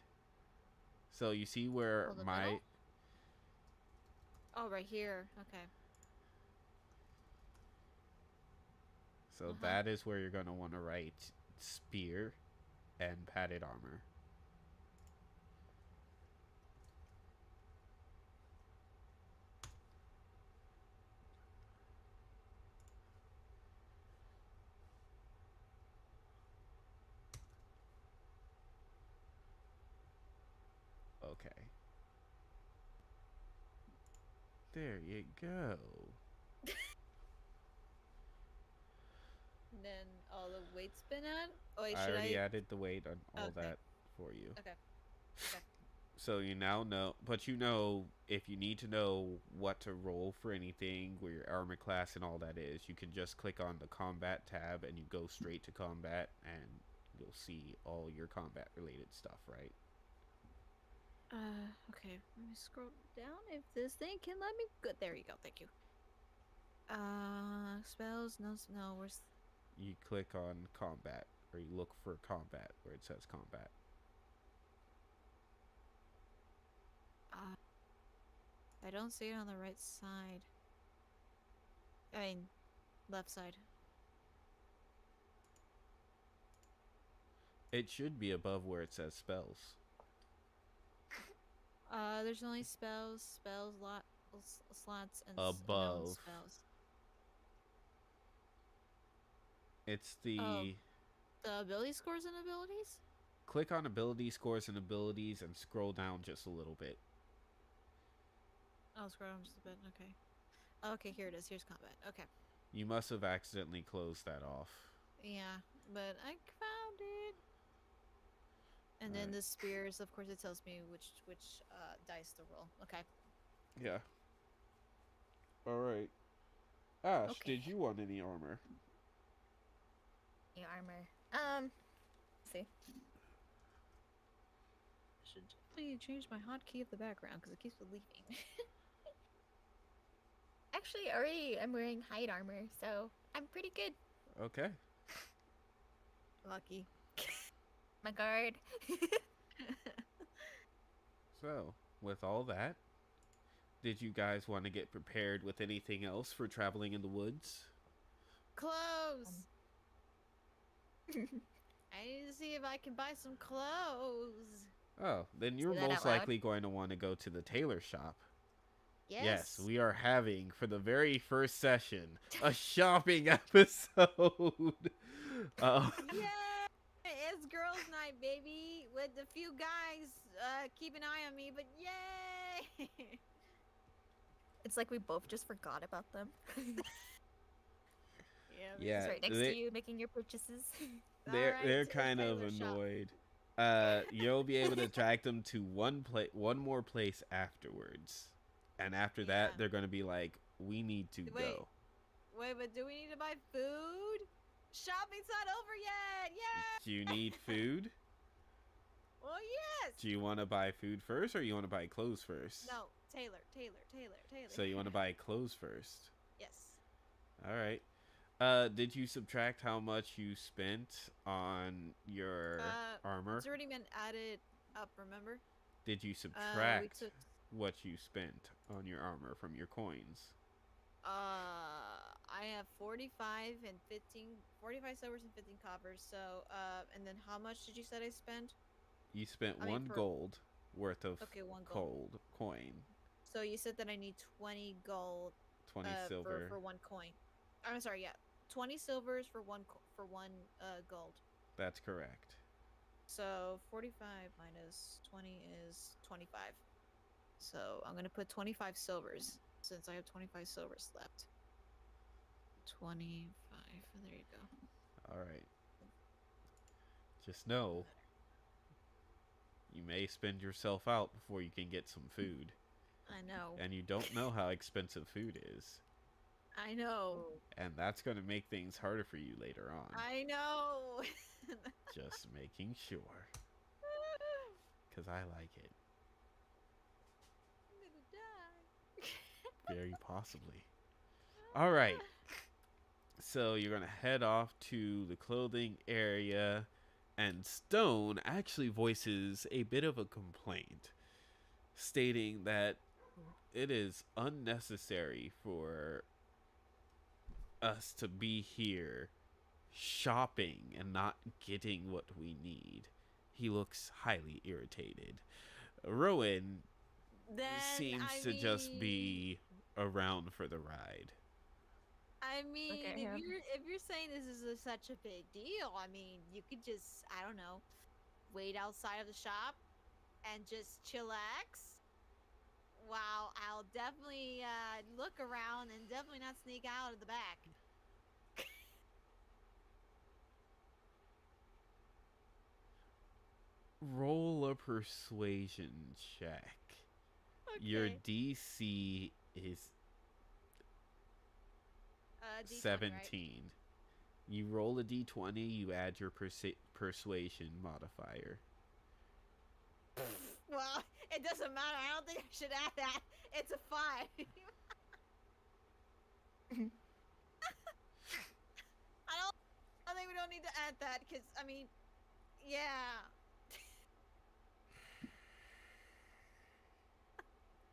So you see where Oh, the my, middle? Oh, right here. Okay. so Uh-huh. that is where you're going to want to write spear and padded armor. Okay. There you go. And then all the weights been at? Oh, wait, I should already I? added the weight on all Okay. that for you. Okay. Okay. So you now know, but you know, if you need to know what to roll for anything, where your armor class and all that is, you can just click on the combat tab and you go straight to combat and you'll see all your combat related stuff, right? Okay. Let me scroll down if this thing can let me. Good. There you go. Thank you. Spells. No, no. Where's? You click on combat or you look for combat where it says combat. Uh, I don't see it on the right side. I mean, left side. It should be above where it says spells. There's only slots, and known Above. spells. It's Oh, the, the ability scores and abilities? click on ability scores and abilities and scroll down just a little bit. I'll scroll down just a bit. Okay. Okay, here it is. Here's combat. Okay. You must have accidentally closed that off. Yeah, but I found it. And then Alright. the spears, of course, it tells me which dice to roll. Okay. Yeah. Alright. Ash, Okay. did you want any armor? Your armor. Let's see. Should definitely change my hotkey of the background because it keeps leaving. Actually, already I'm wearing hide armor, so I'm pretty good. Okay. Lucky. My guard. So, with all that, did you guys want to get prepared with anything else for traveling in the woods? Clothes. I need to see if I can buy some clothes. Oh, then Say you're that most out loud. likely going to want to go to the tailor shop. Yes, Yes. we are having, for the very first session, a shopping episode. uh, Yay! It's girls' night, baby. With a few guys keep an eye on me, but yay! It's like we both just forgot about them. Yeah, Just yeah, right next to you, making your purchases. Alright, they're to the kind of tailor shop. annoyed. You'll be able to drag them to one more place afterwards, and after Yeah. that, they're gonna be like, "We need to Wait, go." wait, but do we need to buy food? Shopping's not over yet! Do you Yay! need food? Well, yes! Do you want to buy food first, or you want to buy clothes first? No, Taylor. So you want to buy clothes first. Yes. All right. Did you subtract how much you spent on your armor? It's already been added up, remember? Did you We subtract took, what you spent on your armor from your coins? I have 45 silvers and 15 coppers, so, and then how much did you said I spent? You spent I mean, one for, gold. worth of Okay, 1 gold. cold coin. So you said that I need 20 gold 20 silver. for 1 coin. I'm sorry, yeah. 20 silvers for one gold. That's correct. So 45 minus 20 is 25. So I'm gonna put 25 silvers since I have 25 silvers left. 25. There you go. All right. Just know you may spend yourself out before you can get some food. I know. And you don't know how expensive food is. I know. And that's going to make things harder for you later on. I know. Just making sure. Because I like it. I'm gonna die. Very possibly. All right. So you're going to head off to the clothing area. And Stone actually voices a bit of a complaint, stating that it is unnecessary for us to be here shopping and not getting what we need. He looks highly irritated. Rowan seems to just be around for the ride. I mean, Look at him. if you're saying this is such a big deal, I mean, you could just, I don't know, wait outside of the shop and just chillax. Wow, I'll definitely look around and definitely not sneak out of the back. Roll a persuasion check. Your Okay. DC is D20, 17. right? You roll a d20, you add your persuasion modifier. Well, it doesn't matter. I don't think I should add that. It's a 5. I think we don't need to add that because, I mean, yeah.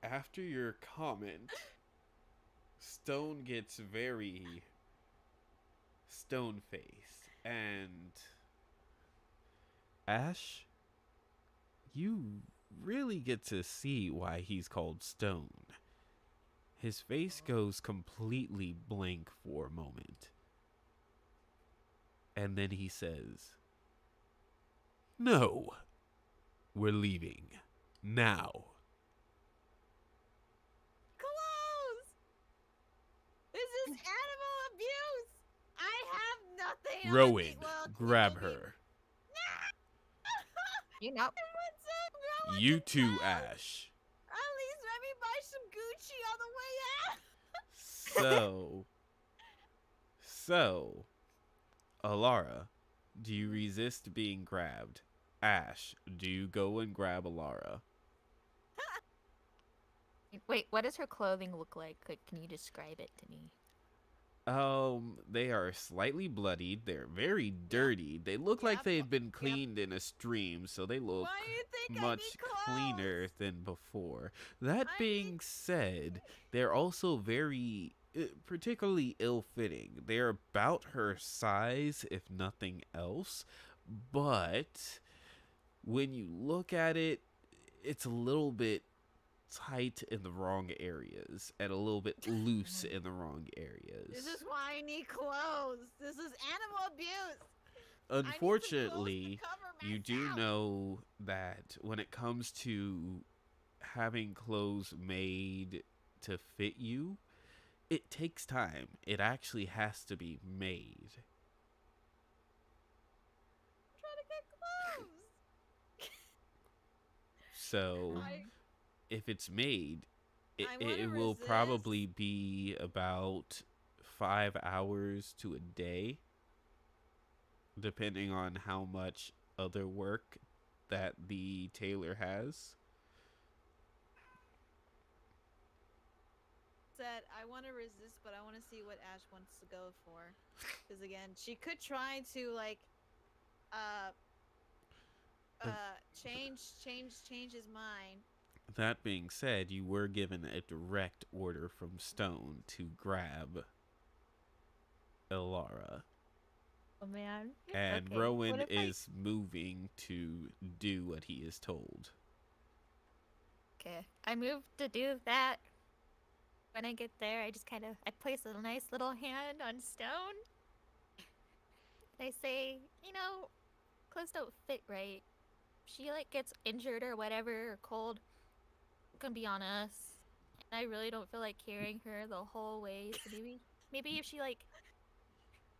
After your comment, Stone gets very stone-faced, and Ash, you really get to see why he's called Stone. His face goes completely blank for a moment, and then he says, "No, we're leaving now." Close! This is animal abuse! I have nothing Rowan, on me. Well, grab you gave me- her. You know. What's up? I want You some too, clothes. Ash. At least let me buy some Gucci on the way out. So, Alara, do you resist being grabbed? Ash, do you go and grab Alara? Wait, what does her clothing look like? Can you describe it to me? They are slightly bloodied. They're very dirty. They look like Yep. they've been cleaned in a stream, so they look Why do you think I much need clothes? cleaner than before. That I being need- said, they're also very particularly ill-fitting. They're about her size, if nothing else, but when you look at it, it's a little bit tight in the wrong areas and a little bit loose in the wrong areas. This is why I need clothes. This is animal abuse. Unfortunately, I need some clothes to cover you do myself. know that when it comes to having clothes made to fit you, it takes time. It actually has to be made. I'm trying to get clothes. So, I- if it's made, I it wanna will resist. probably be about 5 hours to a day, depending on how much other work that the tailor has. Said I want to resist, but I want to see what Ash wants to go for. Because again, she could try to like, change his mind. That being said, you were given a direct order from Stone to grab Elara. Oh man. And Okay, Rowan what if is moving to do what he is told. Okay. I move to do that. When I get there, I just kind of I place a nice little hand on stone. And I say, clothes don't fit right. She like gets injured or whatever or cold. It's gonna be on us. And I really don't feel like carrying her the whole way. So maybe if she like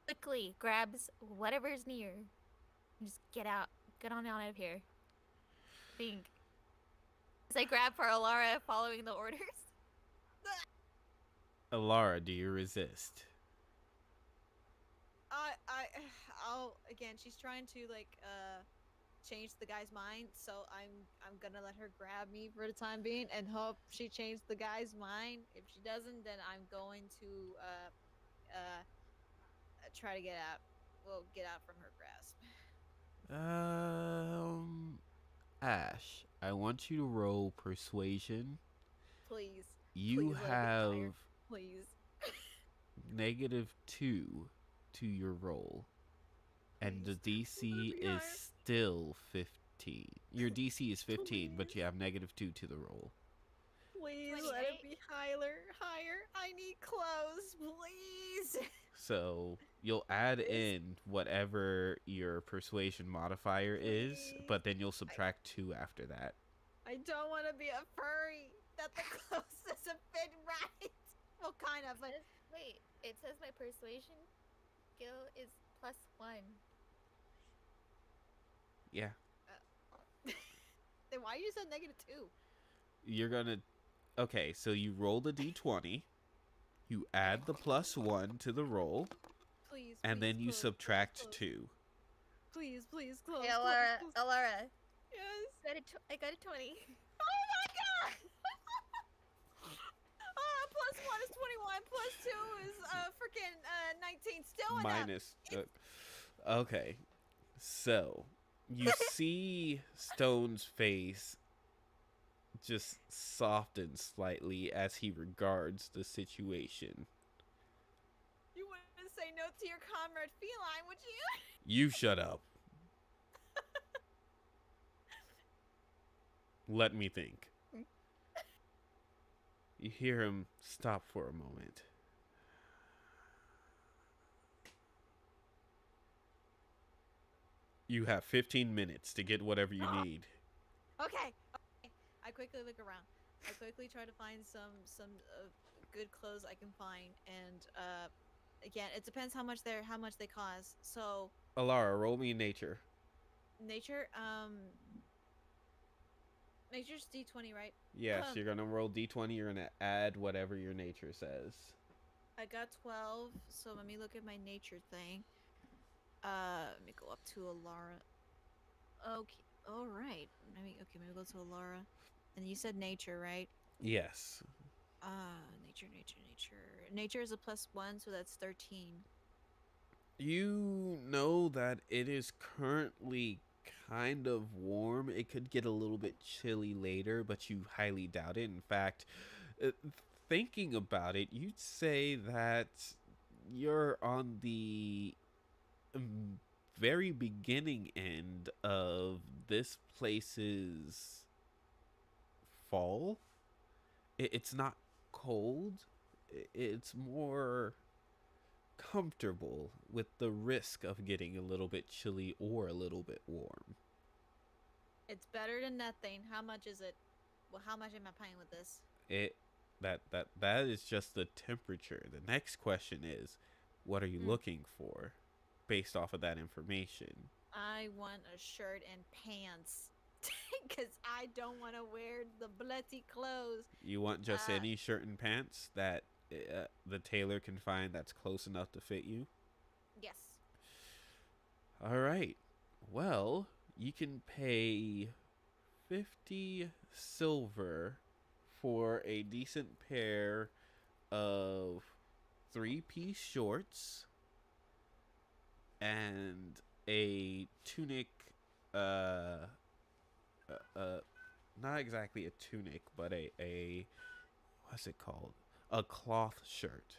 quickly grabs whatever's near and just get on out of here. Think. As I grab for Alara, following the orders. Alara, do you resist? I, I'll again. She's trying to change the guy's mind, so I'm gonna let her grab me for the time being and hope she changed the guy's mind. If she doesn't, then I'm going to try to get out from her grasp. Um, Ash, I want you to roll persuasion. Please, You please let it be higher. have Please. -2 to your roll, and the Please. Let DC it be is higher. still 15. Your DC is 15, but Please. you have -2 to the roll. Please 20, let it right? be higher. Higher. I need clothes, please. So you'll add Please. in whatever your persuasion modifier is, Please. but then you'll subtract 2 after that. I don't want to be a furry. That the clothes doesn't fit right. Well, kind of, but Wait, it says my persuasion skill is +1. Yeah. then why you said -2? You're gonna. Okay, so you roll the d20, you add the +1 to the roll, Please, and please, then you clothes, subtract clothes. 2. Please, please, clothes, Hey, clothes, Alara, clothes. Alara, Yes. I got a 20. Oh my god! +1 is 21, +2 is freaking 19. Still enough. Minus. Okay, so you see Stone's face just soften slightly as he regards the situation. You wouldn't say no to your comrade feline, would you? You shut up. Let me think. You hear him stop for a moment. You have 15 minutes to get whatever you need. Okay. I quickly look around. I quickly try to find some good clothes I can find, and again, it depends how much they cost. So Alara, roll me nature. nature, nature's D20, right? Yes, you're gonna roll d20. You're gonna add whatever your nature says. I got 12, so let me look at my nature thing. Let me go up to Alara. Okay, all right. Maybe go to Alara. And you said nature, right? Yes. Nature. Nature is a +1, so that's 13. You know that it is currently kind of warm. It could get a little bit chilly later, but you highly doubt it. In fact, uh, thinking about it, you'd say that you're on the um, very beginning end of this place's fall. It's not cold. It's more comfortable with the risk of getting a little bit chilly or a little bit warm. It's better than nothing. How much is it? Well, how much am I paying with this? It that is just the temperature. The next question is, what are you looking for based off of that information? I want a shirt and pants. Because I don't want to wear the bloody clothes. You want just any shirt and pants that the tailor can find that's close enough to fit you? Yes. All right. Well, you can pay 50 silver for a decent pair of 3-piece shorts and a tunic, not exactly a tunic, but a what's it called? A cloth shirt.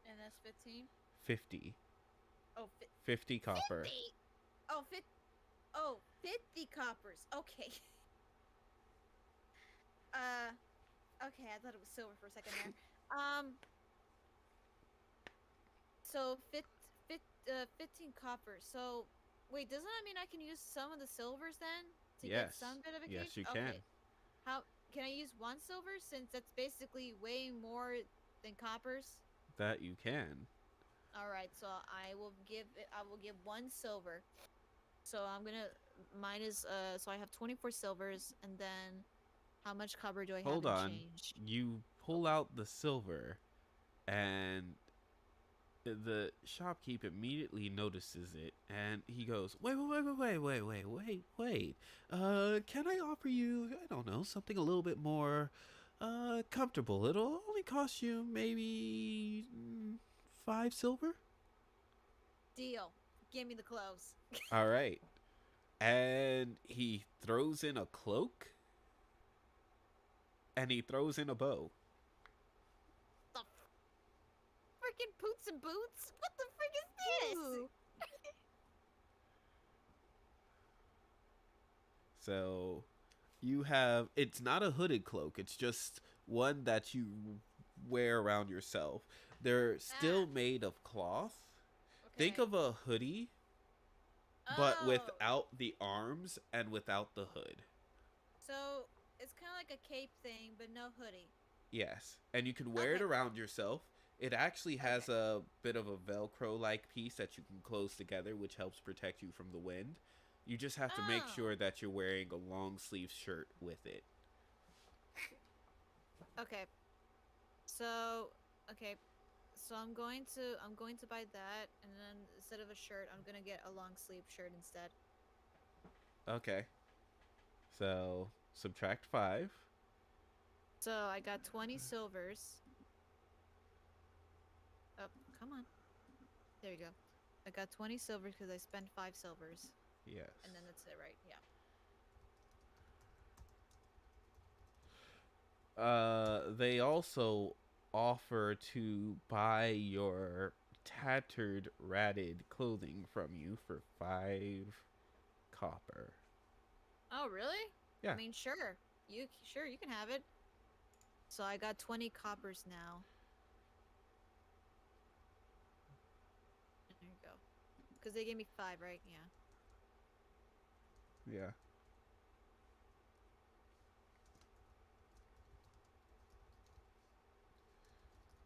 And that's 15? 50. Oh, 50 copper. 50! Oh, 50 coppers. Okay. Okay, I thought it was silver for a second there. Um, so 15 copper. So, wait, doesn't that mean I can use some of the silvers then to get Yes. some bit of a cake? Yes, you can. Okay. How can I use one silver since that's basically way more than coppers? That you can. All right, so I will give one silver. So I'm gonna mine is so I have 24 silvers and then how much copper do I have Hold in on. change? You pull out the silver, and the shopkeep immediately notices it, and he goes, wait. Can I offer you, I don't know, something a little bit more, comfortable? It'll only cost you maybe 5 silver? Deal. Give me the clothes. All right. And he throws in a cloak, and he throws in a bow. The freaking boots and boots? What the frick is this? Ooh. So you have, it's not a hooded cloak, it's just one that you wear around yourself. They're still Ah, made of cloth. Think okay. of a hoodie, but Oh, without the arms and without the hood. so it's kind of like a cape thing, but no hoodie. Yes. And you can wear it Okay, cool. around yourself. It actually has Okay. a bit of a Velcro like piece that you can close together, which helps protect you from the wind. You just have to make Oh, sure that you're wearing a long sleeve shirt with it. okay. So, okay. So I'm going to buy that, and then instead of a shirt, I'm gonna get a long sleeve shirt instead. Okay. So subtract 5. So I got 20 silvers. Oh, come on. There you go. I got 20 silvers because I spent 5 silvers, Yes. and then that's it, right? Yeah. They also offer to buy your tattered, ratted clothing from you for 5 copper. Oh, really? I Yeah. mean, sure. Sure you can have it. So I got 20 coppers now. There you go. Because they gave me 5, right? Yeah. Yeah.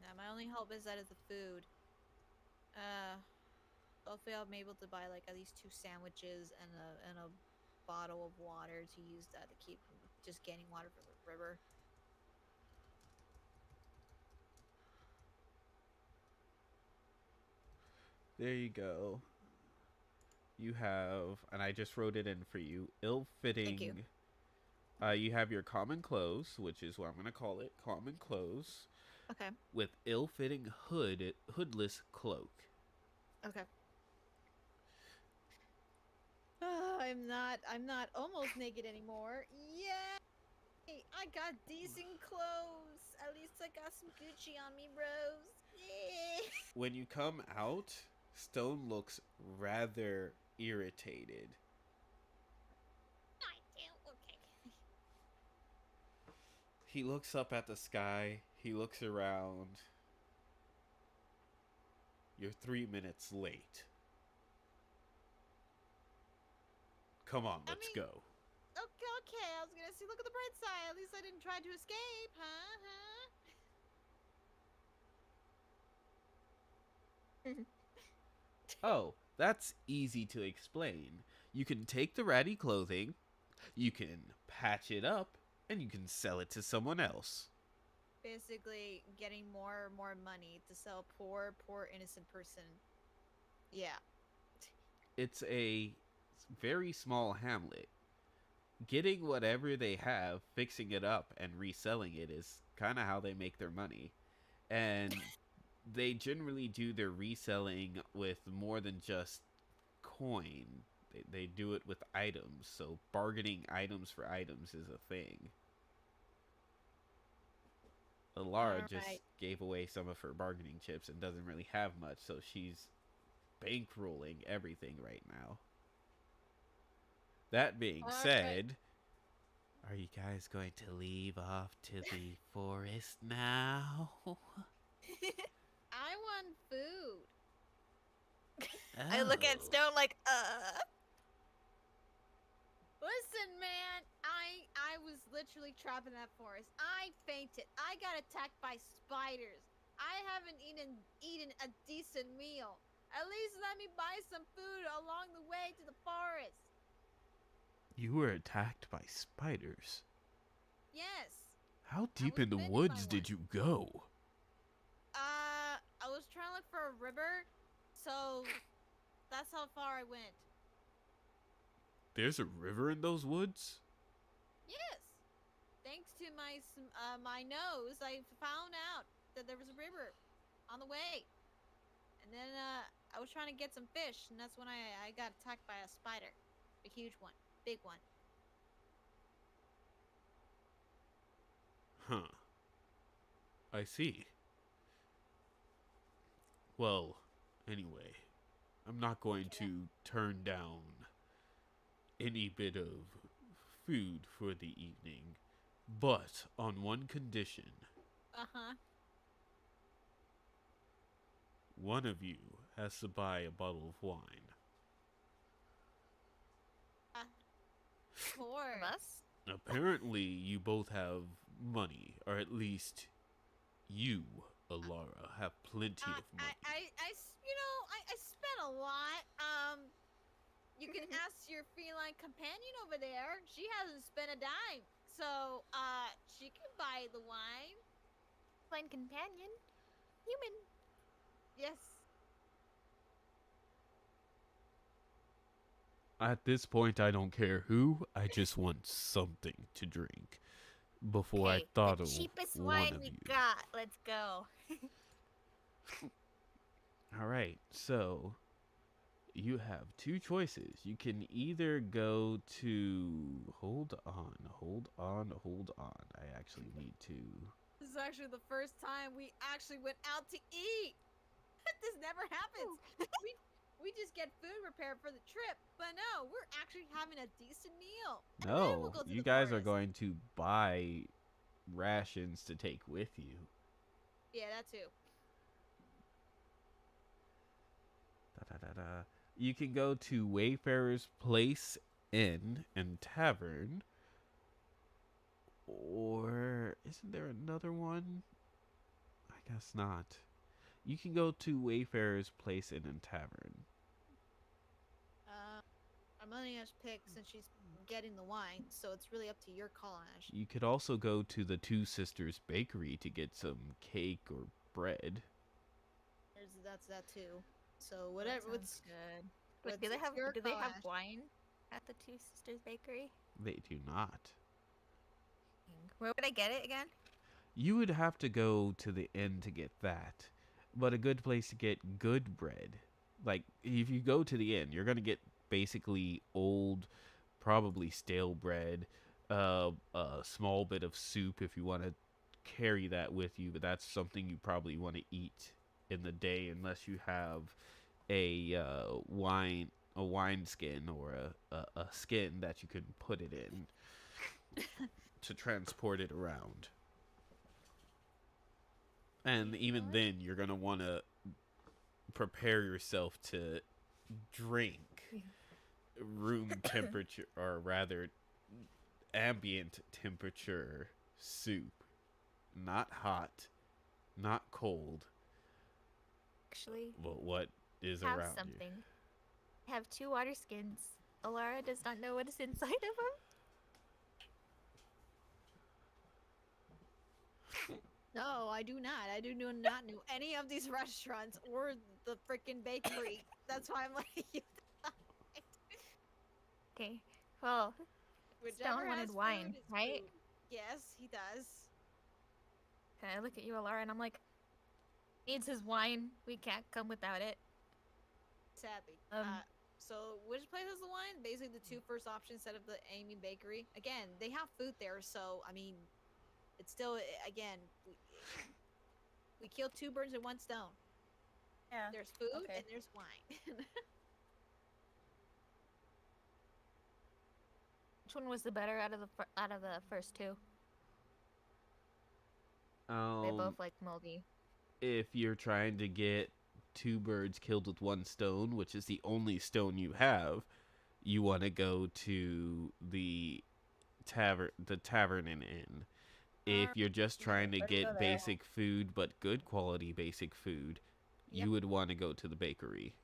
Now my only hope is that is the food. Uh, hopefully I'm able to buy like at least 2 sandwiches and a bottle of water to use that to keep from just getting water from the river. There you go. You have, and I just wrote it in for you, ill Thank you. fitting. You have your common clothes, which is what I'm going to call it, common clothes, Okay. with ill fitting hoodless cloak. Okay. I'm not almost naked anymore. Yay! I got decent clothes. At least I got some Gucci on me, bros. Yeah. When you come out, Stone looks rather irritated. I do. Okay. He looks up at the sky, he looks around. You're 3 minutes late. Come on, I let's mean, go. okay. I was gonna say, look at the bright side. At least I didn't try to escape, huh? Oh, that's easy to explain. You can take the ratty clothing, you can patch it up, and you can sell it to someone else. Basically, getting more money to sell poor innocent person. Yeah. It's a very small hamlet. Getting whatever they have, fixing it up, and reselling it is kind of how they make their money. And they generally do their reselling with more than just coin. They do it with items, so bargaining items for items is a thing. Laura All just right. gave away some of her bargaining chips and doesn't really have much, so she's bankrolling everything right now. That being All right. said, Are you guys going to leave off to the forest now? I want food. I look at Oh. Stone like, Listen, man, I was literally trapped in that forest. I fainted. I got attacked by spiders. I haven't eaten a decent meal. At least let me buy some food along the way to the forest. You were attacked by spiders. Yes, How I deep was in the bitten by woods one. did you go? I was trying to look for a river, so that's how far I went. There's a river in those woods? Yes, thanks to my nose, I found out that there was a river on the way. And then I was trying to get some fish, and that's when I got attacked by a spider. A huge one. Big one. Huh. I see. Well, anyway, I'm not going to turn down any bit of food for the evening, but on one condition. Uh-huh. One of you has to buy a bottle of wine. Poor. from us? Apparently, you both have money, or at least you, Alara, have plenty of money. I spent a lot. You can ask your feline companion over there. She hasn't spent a dime. So, she can buy the wine. Fine companion. Human. Yes. At this point, I don't care who, I just want something to drink. Before I Okay, thought the of cheapest one wine of we you. got. Let's go. Alright, so you have two choices. You can either go to. Hold on. I actually need to. This is actually the first time we actually went out to eat. This never happens. We just get food prepared for the trip, but no, we're actually having a decent meal. And then we'll No, go to you the guys are forest. going to buy rations to take with you. Yeah, that too. You can go to Wayfarer's Place Inn and Tavern. Or isn't there another one? I guess not. You can go to Wayfarer's Place Inn and Tavern. Harmonia's picked since she's getting the wine, so it's really up to your call, Ash. You could also go to the Two Sisters Bakery to get some cake or bread. That's that too. So That whatever. sounds What's good. what's Wait, do it's your they call, have Ash. wine at the Two Sisters Bakery? They do not. Where would I get it again? You would have to go to the inn to get that. But a good place to get good bread. Like, if you go to the inn, you're going to get basically old, probably stale bread, a small bit of soup if you want to carry that with you, but that's something you probably want to eat in the day unless you have a wine skin or a skin that you can put it in to transport it around. And even then, you're going to want to prepare yourself to drink room temperature, or rather ambient temperature soup. Not hot, not cold, Actually, but what is have around something. I have 2 water skins. Alara does not know what is inside of them. No, I do not. I do not know any of these restaurants or the freaking bakery. That's why I'm letting you. Okay, well, Whichever Stone wanted has wine, food is right? food. Yes, he does. Okay, I look at you, Alara, and I'm like, needs his wine. We can't come without it. Sadly. Um, So which place has the wine? Basically, the 2 first options instead of the Amy Bakery. Again, they have food there, so I mean, it's still again we killed 2 birds with 1 stone. Yeah. There's food Okay. and there's wine. Which one was the better out of the out of the first two? They Um, both like moldy. if you're trying to get two birds killed with one stone, which is the only stone you have, you want to go to the tavern and inn. If you're just Yeah, trying to Let's go get there. basic food, but good quality basic food, Yep. you would want to go to the bakery.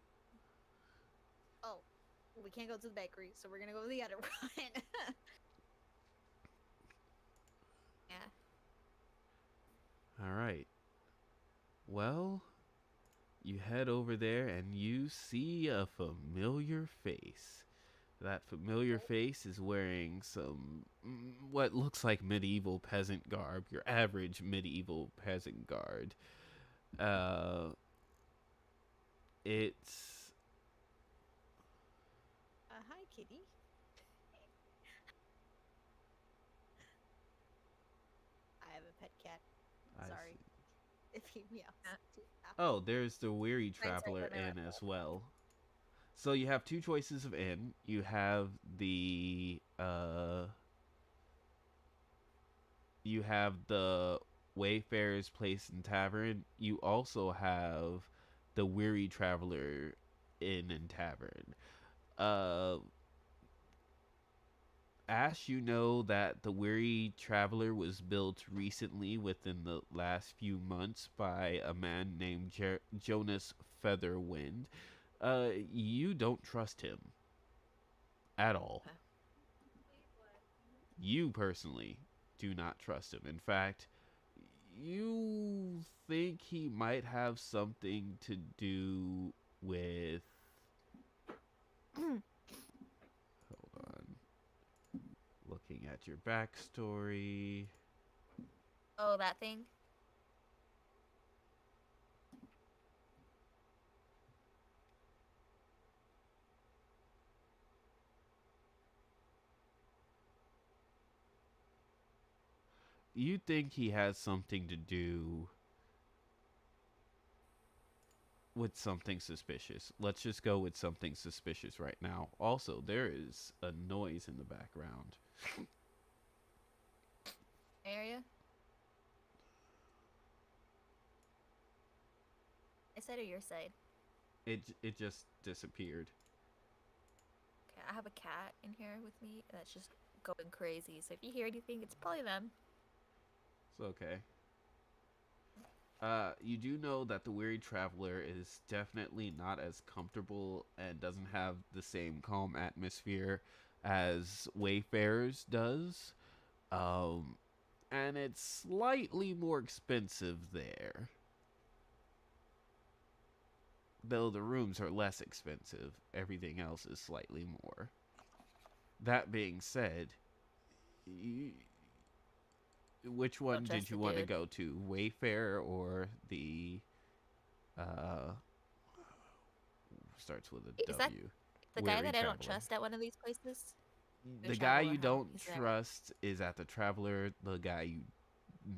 Oh, we can't go to the bakery, so we're gonna go to the other one. Yeah. All right. Well, you head over there and you see a familiar face. That familiar face is wearing some what looks like medieval peasant garb, your average medieval peasant guard. Uh, it's Hi, kitty. I have a pet cat. I Sorry see. if he meows Yeah. too loud. Oh, there's the weary Mine's right traveler by my inn laptop. as well. So you have two choices of inn. You have the Wayfarer's Place and Tavern. You also have the Weary Traveler Inn and Tavern. Uh, Ash, you know that the Weary Traveler was built recently within the last few months by a man named Jonas Featherwind. You don't trust him at all. Okay. You personally do not trust him. In fact, you think he might have something to do with. Hold on. Looking at your backstory. Oh, that thing. You think he has something to do with something suspicious. Let's just go with something suspicious right now. Also, there is a noise in the background. Area. I said or your side. It just disappeared. Okay, I have a cat in here with me that's just going crazy. So if you hear anything, it's probably them. It's okay. You do know that the weary traveler is definitely not as comfortable and doesn't have the same calm atmosphere as Wayfarers does. Um, and it's slightly more expensive there. Though the rooms are less expensive, everything else is slightly more. That being said, which Don't one did trust you the want to dude. go to? Wayfair or the uh starts with a Is that W. the guy Weary that I don't Traveler. trust at one of these places? The The guy traveler, you how don't he's there. trust is at the Traveler. The guy you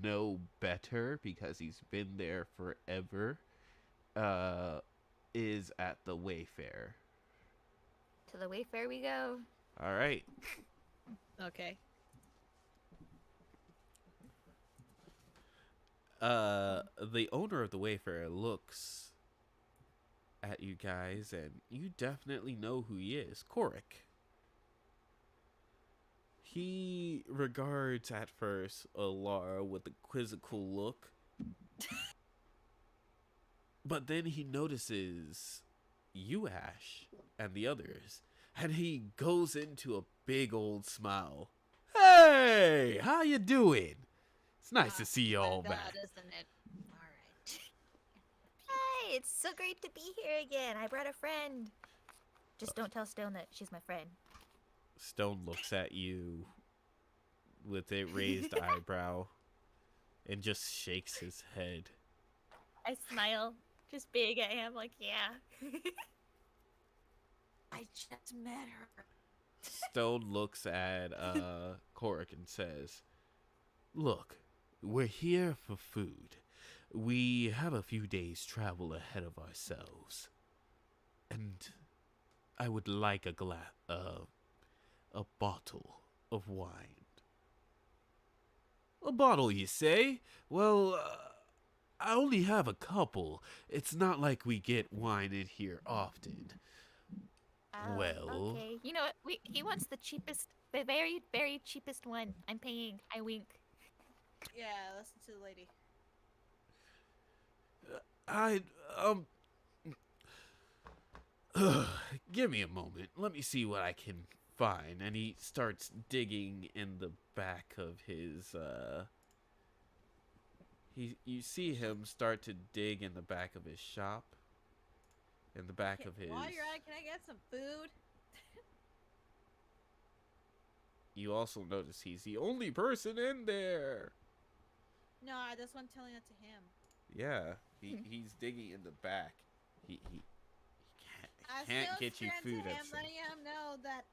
know better because he's been there forever uh is at the Wayfair. To the Wayfair we go. All right. Okay. The owner of the Wayfair looks at you guys and you definitely know who he is. Korik. He regards at first Alara with a quizzical look, but then he notices you, Ash, and the others, and he goes into a big old smile. Hey, how you doing? It's nice to see you all That back. isn't it. All right. Hey, it's so great to be here again. I brought a friend. Just don't tell Stone that she's my friend. Stone looks at you with a raised eyebrow and just shakes his head. I smile, just big at him, like, yeah. I just met her. Stone looks at Korik and says, "Look, we're here for food. We have a few days' travel ahead of ourselves, and I would like a bottle of wine. A bottle, you say? Well, I only have a couple. It's not like we get wine in here often. Oh, Well, okay. You know what? He wants the cheapest, the very, very cheapest one. I'm paying. I wink. Yeah, listen to the lady. I, give me a moment. Let me see what I can find. And he starts digging in the back of his, you see him start to dig in the back of his shop. In the back of his. While you're at it, can I get some food? You also notice he's the only person in there. No, that's what I'm telling it to him. Yeah, he's digging in the back. He can't get you food to at him, letting him know that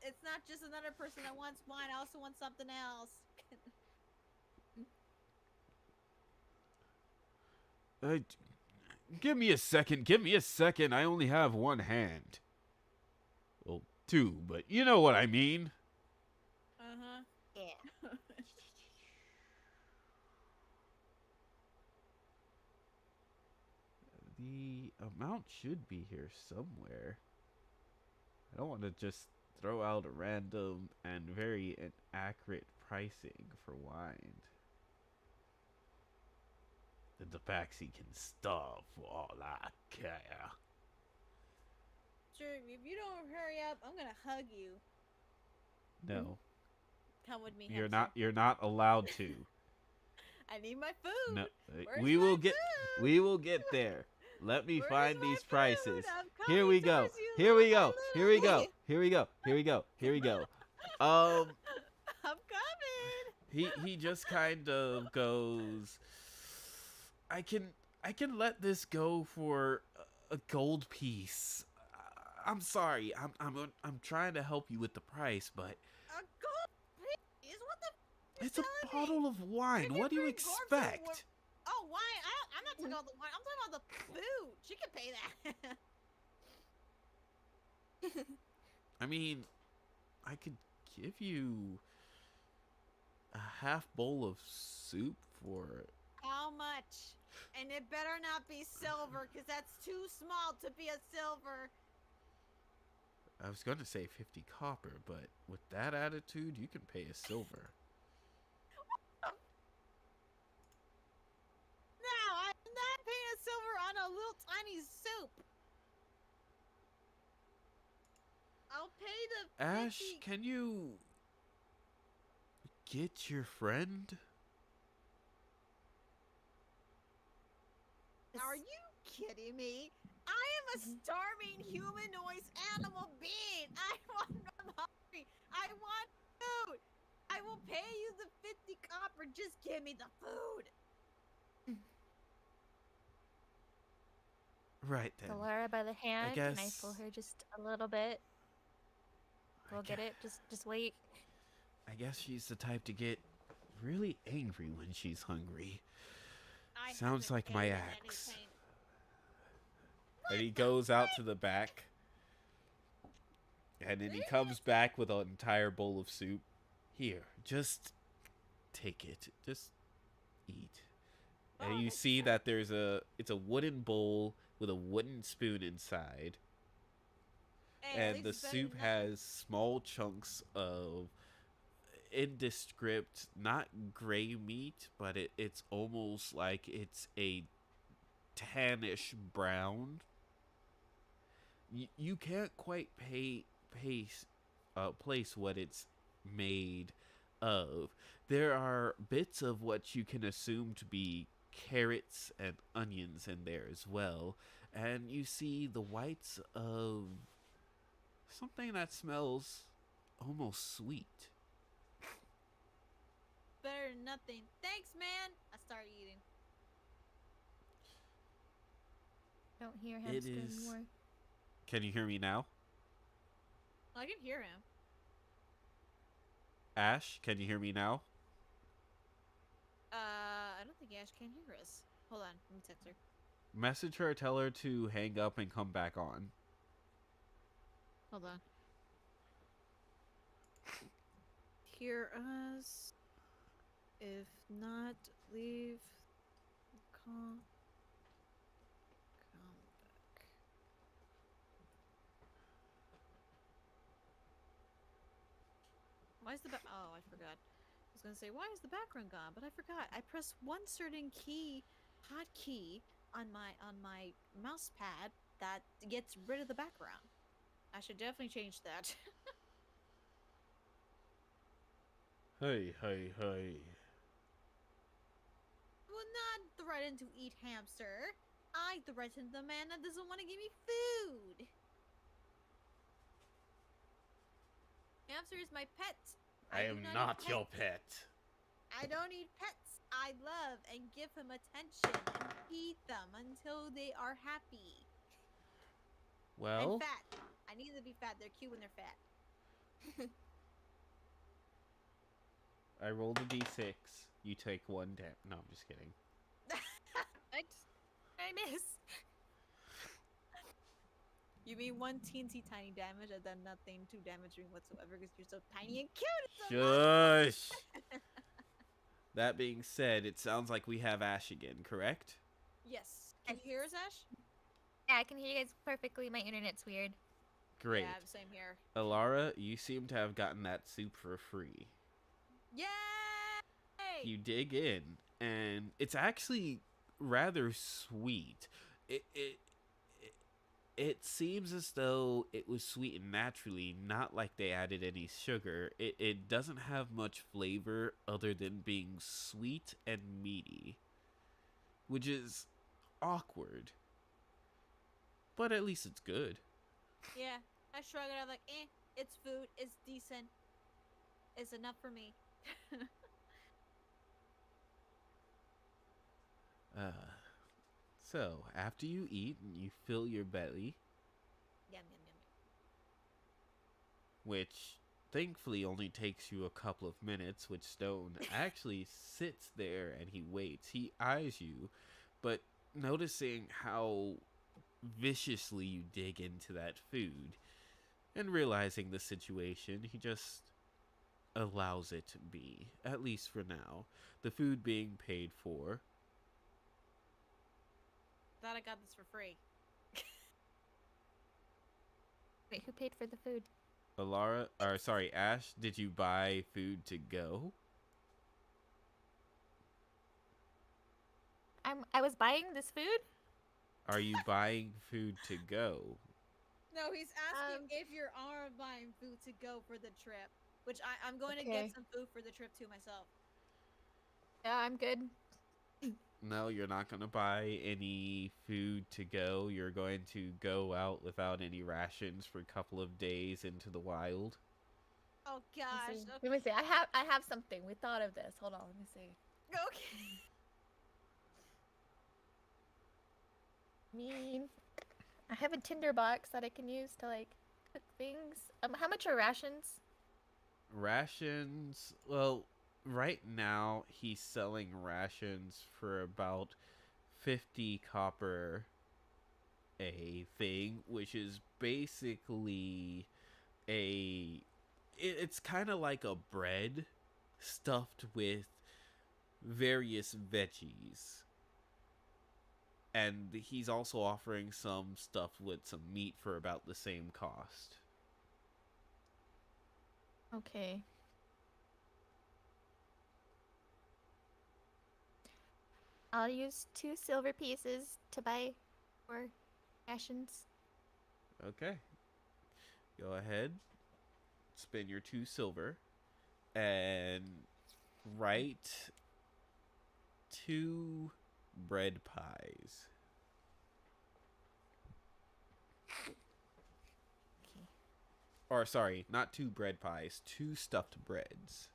it's not just another person that wants wine. I also want something else. Give me a second. Give me a second. I only have one hand. Well, two, but you know what I mean. Uh-huh. Yeah. The amount should be here somewhere. I don't want to just throw out a random and very inaccurate pricing for wine. The tabaxi can starve for all I care. Sure, if you don't hurry up, I'm gonna hug you. No, Come with me. you're hamster. not. You're not allowed to. I need my food. No, Where's we my will get. food? We will get there. Let me Where's find my these food? prices. I'm Here we coming go. towards you, Here we little go. by Here we little. go. Here we go. Here we go. Here we go. I'm coming. He just kind of goes. I can let this go for a gold piece. I'm sorry. I'm trying to help you with the price, but A gold piece? What the? it's a bottle of wine. What do you expect? Oh, wine? I'm not talking about the wine. I'm talking about the food. She can pay that. I mean, I could give you a half bowl of soup for it. How much? And it better not be silver, because that's too small to be a silver. I was going to say 50 copper, but with that attitude, you can pay a silver. No, I'm not paying a silver on a little tiny soup. I'll pay the 50. Ash, can you get your friend? Are you kidding me? I am a starving humanoid animal being. I'm hungry. I want food. I will pay you the 50 copper. Just give me the food. Right then. So Laura by the hand, and I guess- pull her just a little bit. We'll get gue- it. Just wait. I guess she's the type to get really angry when she's hungry. I Sounds haven't like my paid axe. anything. And he goes out to the back. And then he comes back with an entire bowl of soup. Here, just take it. Just eat. And Oh, you that's see that it's a wooden bowl with a wooden spoon inside. Hey, at And the least it's better soup than has small chunks of indescript, not gray meat, but it's almost like it's a tannish brown. You can't quite place what it's made of. There are bits of what you can assume to be carrots and onions in there as well. And you see the whites of something that smells almost sweet. better than nothing. Thanks, man. I start eating. Don't hear It hamster is- anymore. Can you hear me now? I can hear him. Ash, can you hear me now? I don't think Ash can hear us. Hold on, let me text her. Message her, tell her to hang up and come back on. Hold on. hear us? If not, leave. Come back. Why is the Oh, I forgot. I was gonna say, why is the background gone? But I forgot. I pressed one certain key, hotkey, on my mouse pad that gets rid of the background. I should definitely change that. Hey, hey, hey. Will not threaten to eat hamster. I threaten the man that doesn't want to give me food. Hamster is my pet. I do am not not eat your pets. pet. I don't eat pets. I love and give them attention and feed them until they are happy. And Well, fat. I need them to be fat. They're cute when they're fat. I rolled a d6. You take 1 damage. No, I'm just kidding. What? I miss. You mean one teensy tiny damage and then nothing too damaging whatsoever because you're so tiny and cute. It's so Shush! That being said, it sounds like we have Ash again, correct? Yes. Can you hear us, Ash? Yeah, I can hear you guys perfectly. My internet's weird. Great. Yeah, same here. Alara, you seem to have gotten that soup for free. Yay! You dig in, and it's actually rather sweet. It seems as though it was sweetened naturally, not like they added any sugar. It doesn't have much flavor other than being sweet and meaty, which is awkward. But at least it's good. Yeah, I shrug it. I'm like, it's food. It's decent. It's enough for me. So after you eat and you fill your belly, Yum, yum, yum. which thankfully only takes you a couple of minutes, which Stone actually sits there and he waits. He eyes you, but noticing how viciously you dig into that food and realizing the situation, he just allows it to be, at least for now. The food being paid for. Thought I got this for free. Wait, who paid for the food? Ash, did you buy food to go? I was buying this food. Are you buying food to go? No, he's asking if you are buying food to go for the trip. Which I'm going to Okay. get some food for the trip too myself. Yeah, I'm good. No, you're not going to buy any food to go. You're going to go out without any rations for a couple of days into the wild. Oh gosh. Let me see. I have something. We thought of this. Hold on. Let me see. Okay. I have a tinder box that I can use to like cook things. How much are rations? Rations, well, right now he's selling rations for about 50 copper a thing, which is basically it's kind of like a bread stuffed with various veggies. And he's also offering some stuff with some meat for about the same cost. Okay. I'll use 2 silver pieces to buy 4 rations. Okay. Go ahead. Spend your 2 silver. And write 2 bread pies. Okay. Or, sorry, not 2 bread pies. 2 stuffed breads.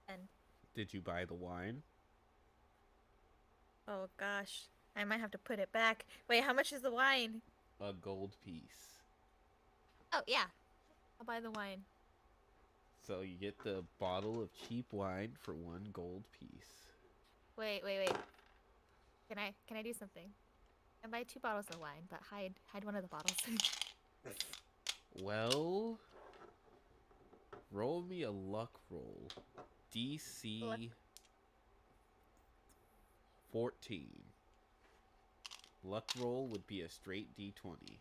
And Did you buy the wine? oh gosh, I might have to put it back. Wait, how much is the wine? A gold piece. Oh yeah. I'll buy the wine. So you get the bottle of cheap wine for 1 gold piece. Wait. Can I do something? I buy 2 bottles of wine, but hide one of the bottles. Well, roll me a luck roll. Luck. DC 14. Luck roll would be a straight D20.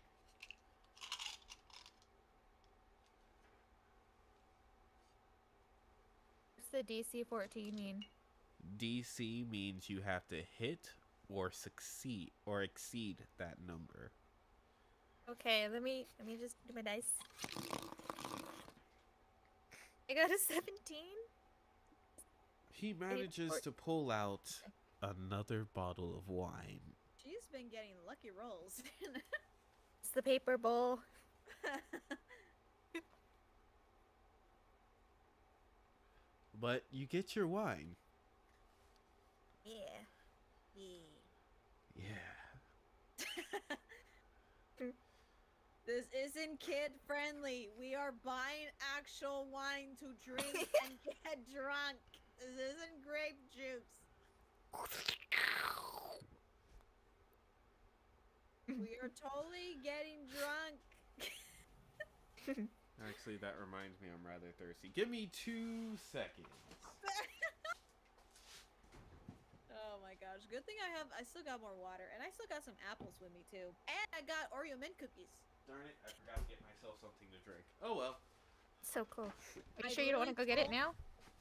What's the DC 14 mean? DC means you have to hit or succeed or exceed that number. Okay, let me just do my dice. I got a 17. He manages to pull out another bottle of wine. She's been getting lucky rolls. It's the paper bowl. But you get your wine. Yeah. Yeah. This isn't kid friendly. We are buying actual wine to drink and get drunk. This isn't grape juice. We are totally getting drunk. Actually, that reminds me I'm rather thirsty. Give me 2 seconds. Oh my gosh. Good thing I still got more water. And I still got some apples with me too. And I got Oreo mint cookies. Darn it, I forgot to get myself something to drink. Oh well. So cool. Are you I sure you don't want to go literally get it now?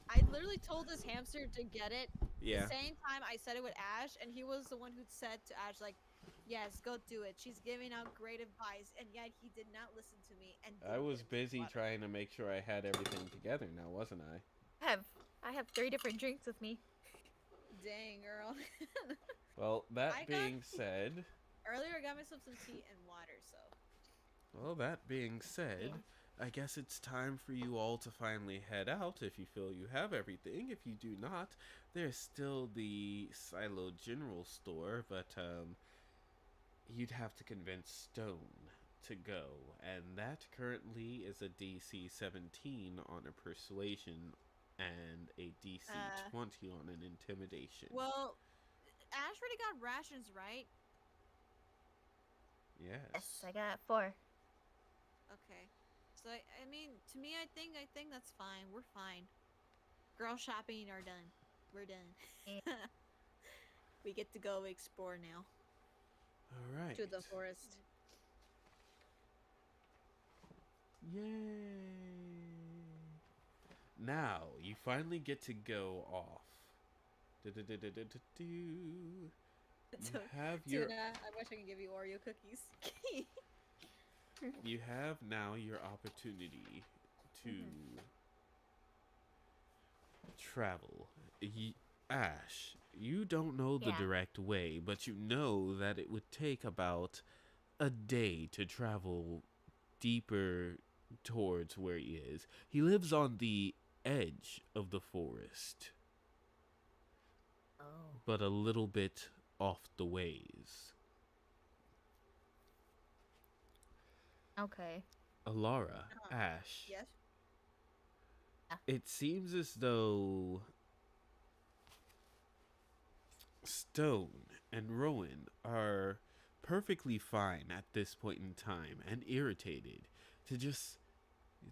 I literally told this hamster to get it. Yeah. The same time I said it with Ash, and he was the one who said to Ash, like, yes, go do it. She's giving out great advice, and yet he did not listen to me. And I didn't was get him busy water. trying to make sure I had everything together now, wasn't I? I have 3 different drinks with me. Dang, girl. Well, that I got- being said, Earlier, I got myself some tea and water, so. well, that being said, I guess it's time for you all to finally head out if you feel you have everything. If you do not, there's still the Silo General Store, but you'd have to convince Stone to go, and that currently is a DC 17 on a persuasion and a DC 20 on an intimidation. Well, Ash already got rations, right? Yes. I got 4. Okay. So I mean, to me, I think that's fine. We're fine. Girl shopping are done. We're done. We get to go explore now All right. to the forest. Yay! Now you finally get to go off. You have your Tuna, I wish I could give you Oreo cookies. you have now your opportunity to travel. Ash, you don't know the Yeah. direct way, but you know that it would take about a day to travel deeper towards where he is. He lives on the edge of the forest, Oh. but a little bit off the ways. Okay. Alara, Ash, Yes. it seems as though Stone and Rowan are perfectly fine at this point in time and irritated to just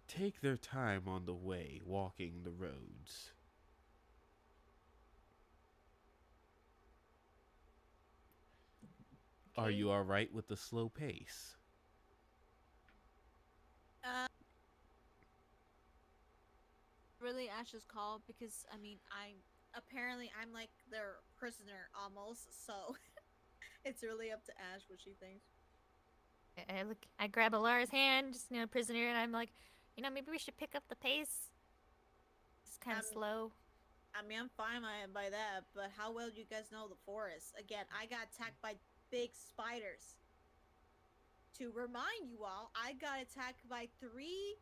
take their time on the way walking the roads. Are you alright with the slow pace? Really Ash's call because I mean I'm like their prisoner almost, so it's really up to Ash what she thinks. I grab Alara's hand, just prisoner, and I'm like, maybe we should pick up the pace. It's kind of slow. I mean, I'm fine by that, but how well do you guys know the forest? Again, I got attacked by big spiders. To remind you all, I got attacked by 3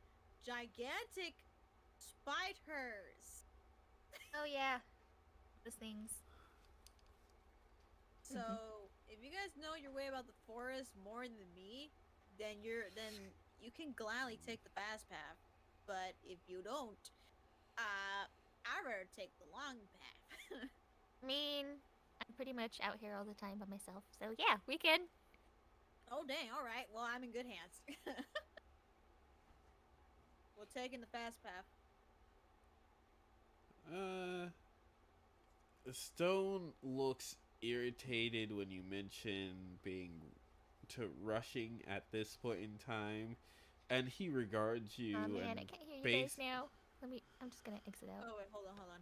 gigantic spiders. Oh yeah, those things. So, if you guys know your way about the forest more than me, then you can gladly take the fast path, but if you don't, I'd rather take the long path. I mean, I'm pretty much out here all the time by myself, so yeah, we can. Oh dang! All right, well I'm in good hands. We're taking the fast path. Stone looks irritated when you mention being to rushing at this point in time, and he regards you Oh man, I and can't hear you guys base. now. I'm just gonna exit out. Oh wait, hold on, hold on.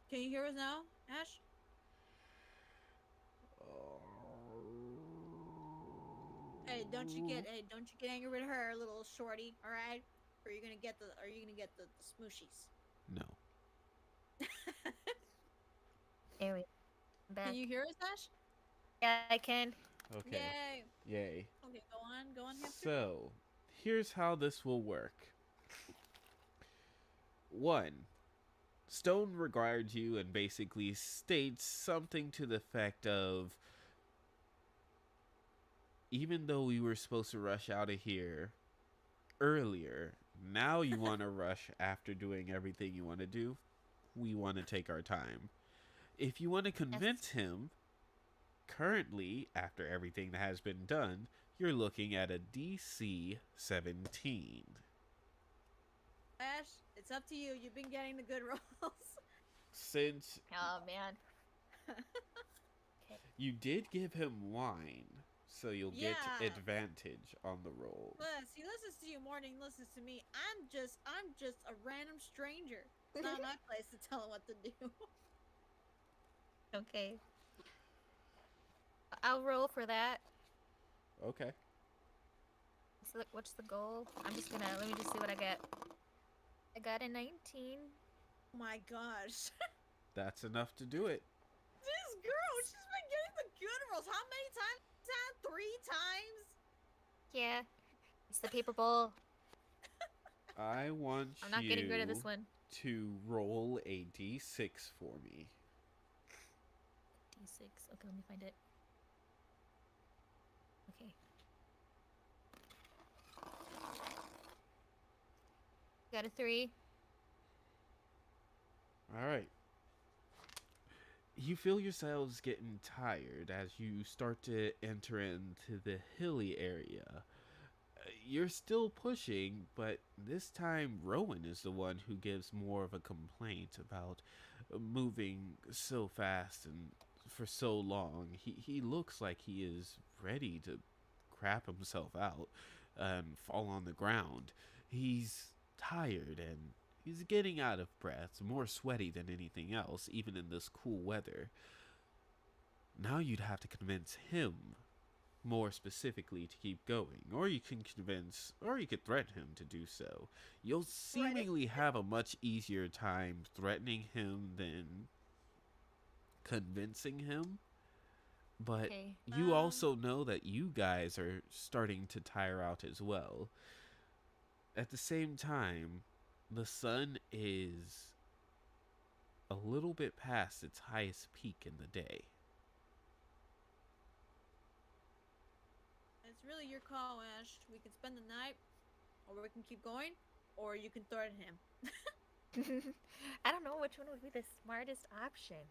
Can you hear us now, Ash? Don't you get angry with her, little shorty, all right? Or you're gonna get the smooshies. No. There we go. I'm back. Can you hear us, Ash? Yeah, I can. Okay. Yay. Yay. Okay, go on, hamster. So, here's how this will work. 1. Stone regards you and basically states something to the effect of, even though we were supposed to rush out of here earlier, now you want to rush after doing everything you want to do. We want to take our time. If you want to convince him, currently, after everything that has been done, you're looking at a DC 17. Ash, it's up to you. You've been getting the good rolls. Since Oh man. you did give him wine, so you'll get Yeah. advantage on the roll. Plus, he listens to you more than he listens to me. I'm just a random stranger. It's not my place to tell him what to do. Okay. I'll roll for that. Okay. So what's the goal? Let me just see what I get. I got a 19. Oh my gosh. That's enough to do it. This girl, she's been getting the good rolls. How many times? 3 times? Yeah. It's the paper bowl. I want I'm not getting rid of this one. to roll a d6 for me. D6. Okay, let me find it. Okay. Got a 3. All right. You feel yourselves getting tired as you start to enter into the hilly area. You're still pushing, but this time Rowan is the one who gives more of a complaint about moving so fast and for so long. He looks like he is ready to crap himself out and fall on the ground. He's tired and he's getting out of breath, more sweaty than anything else, even in this cool weather. Now you'd have to convince him more specifically to keep going, or you can threaten him to do so. You'll seemingly have a much easier time threatening him than convincing him. But Okay. you also know that you guys are starting to tire out as well. At the same time, the sun is a little bit past its highest peak in the day. It's really your call, Ash. We can spend the night, or we can keep going, or you can threaten him. I don't know which one would be the smartest option.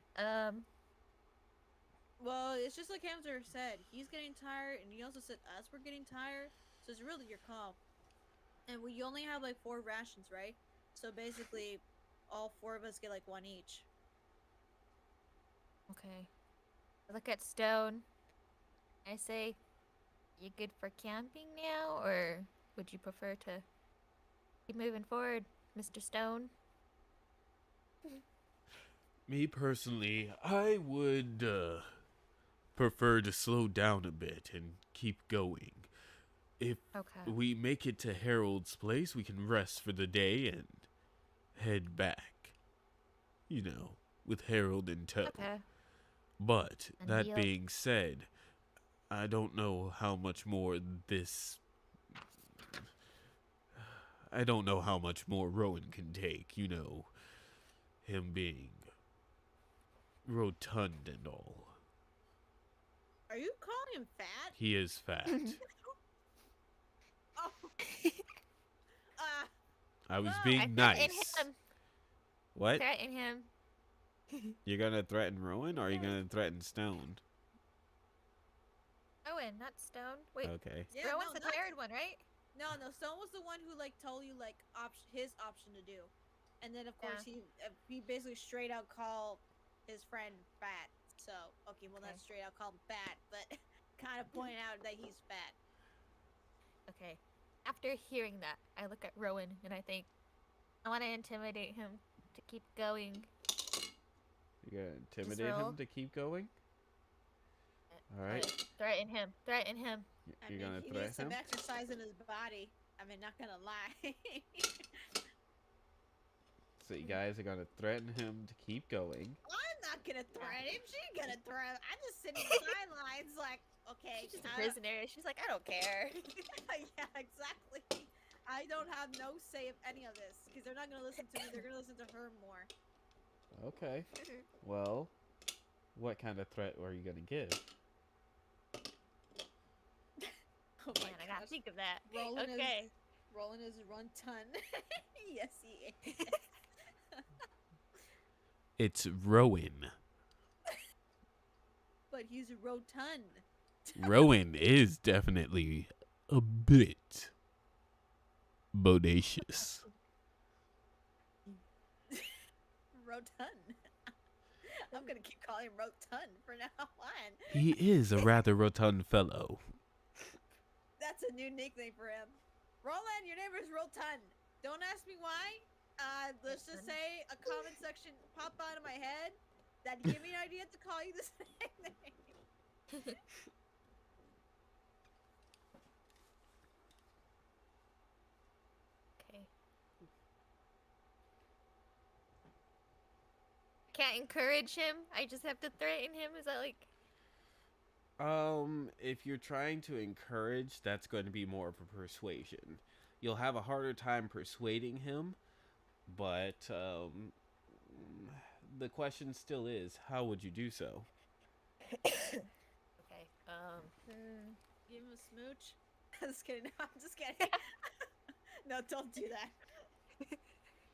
Well, it's just like Hamster said. He's getting tired, and he also said us were getting tired. So it's really your call. And we only have like 4 rations, right? So basically, all 4 of us get like 1 each. Okay. I look at Stone. I say, you good for camping now, or would you prefer to keep moving forward, Mr. Stone? Me personally, I would prefer to slow down a bit and keep going. If Okay. we make it to Harold's place, we can rest for the day and head back. You know, with Harold in tow. Okay. But And that deal. being said, I don't know how much more this. I don't know how much more Rowan can take, you know, him being rotund and all. Are you calling him fat? He is fat. Uh, I was no. I being threaten nice. him. What? Threaten him. You're gonna threaten Rowan, or are you Yeah. gonna threaten Stone? Owen, not Stone. Wait, Okay. Yeah, Rowan's no, the not tired one, right? no. Stone was the one who like told you like his option to do, and then of course he basically straight out called his friend fat. So okay, well not Okay. straight out called him fat, but kind of pointing out that he's fat. Okay. After hearing that, I look at Rowan and I think, I want to intimidate him to keep going. You're gonna Just intimidate roll. him to keep going. All right. Threaten him. Threaten him. I You're mean, gonna he needs threaten some him. exercise in his body. I mean, not gonna lie. So you guys are gonna threaten him to keep going. I'm not gonna threaten him. She's gonna threaten. I'm just sitting on the sidelines, like, okay. She's just a prisoner. She's like, I don't care. Yeah, exactly. I don't have no say of any of this because they're not gonna listen to me. They're gonna listen to her more. Okay. Well, what kind of threat are you gonna give? Oh my Man, I gotta gosh. think of that. Roland Okay. Roland is run ton. Yes, he is. It's Rowan. But he's rotund. Rowan is definitely a bit bodacious. Rotund. I'm gonna keep calling him rotund for now on. He is a rather rotund fellow. That's a new nickname for him. Roland, your name is Rotund. Don't ask me why. Let's just say a comment section popped out of my head that gave me an idea to call you this nickname. Okay. Can't encourage him. I just have to threaten him. Is that like? If you're trying to encourage, that's going to be more of a persuasion. You'll have a harder time persuading him, but the question still is, how would you do so? Okay. Give him a smooch. I'm just kidding. No, I'm just kidding. No, don't do that.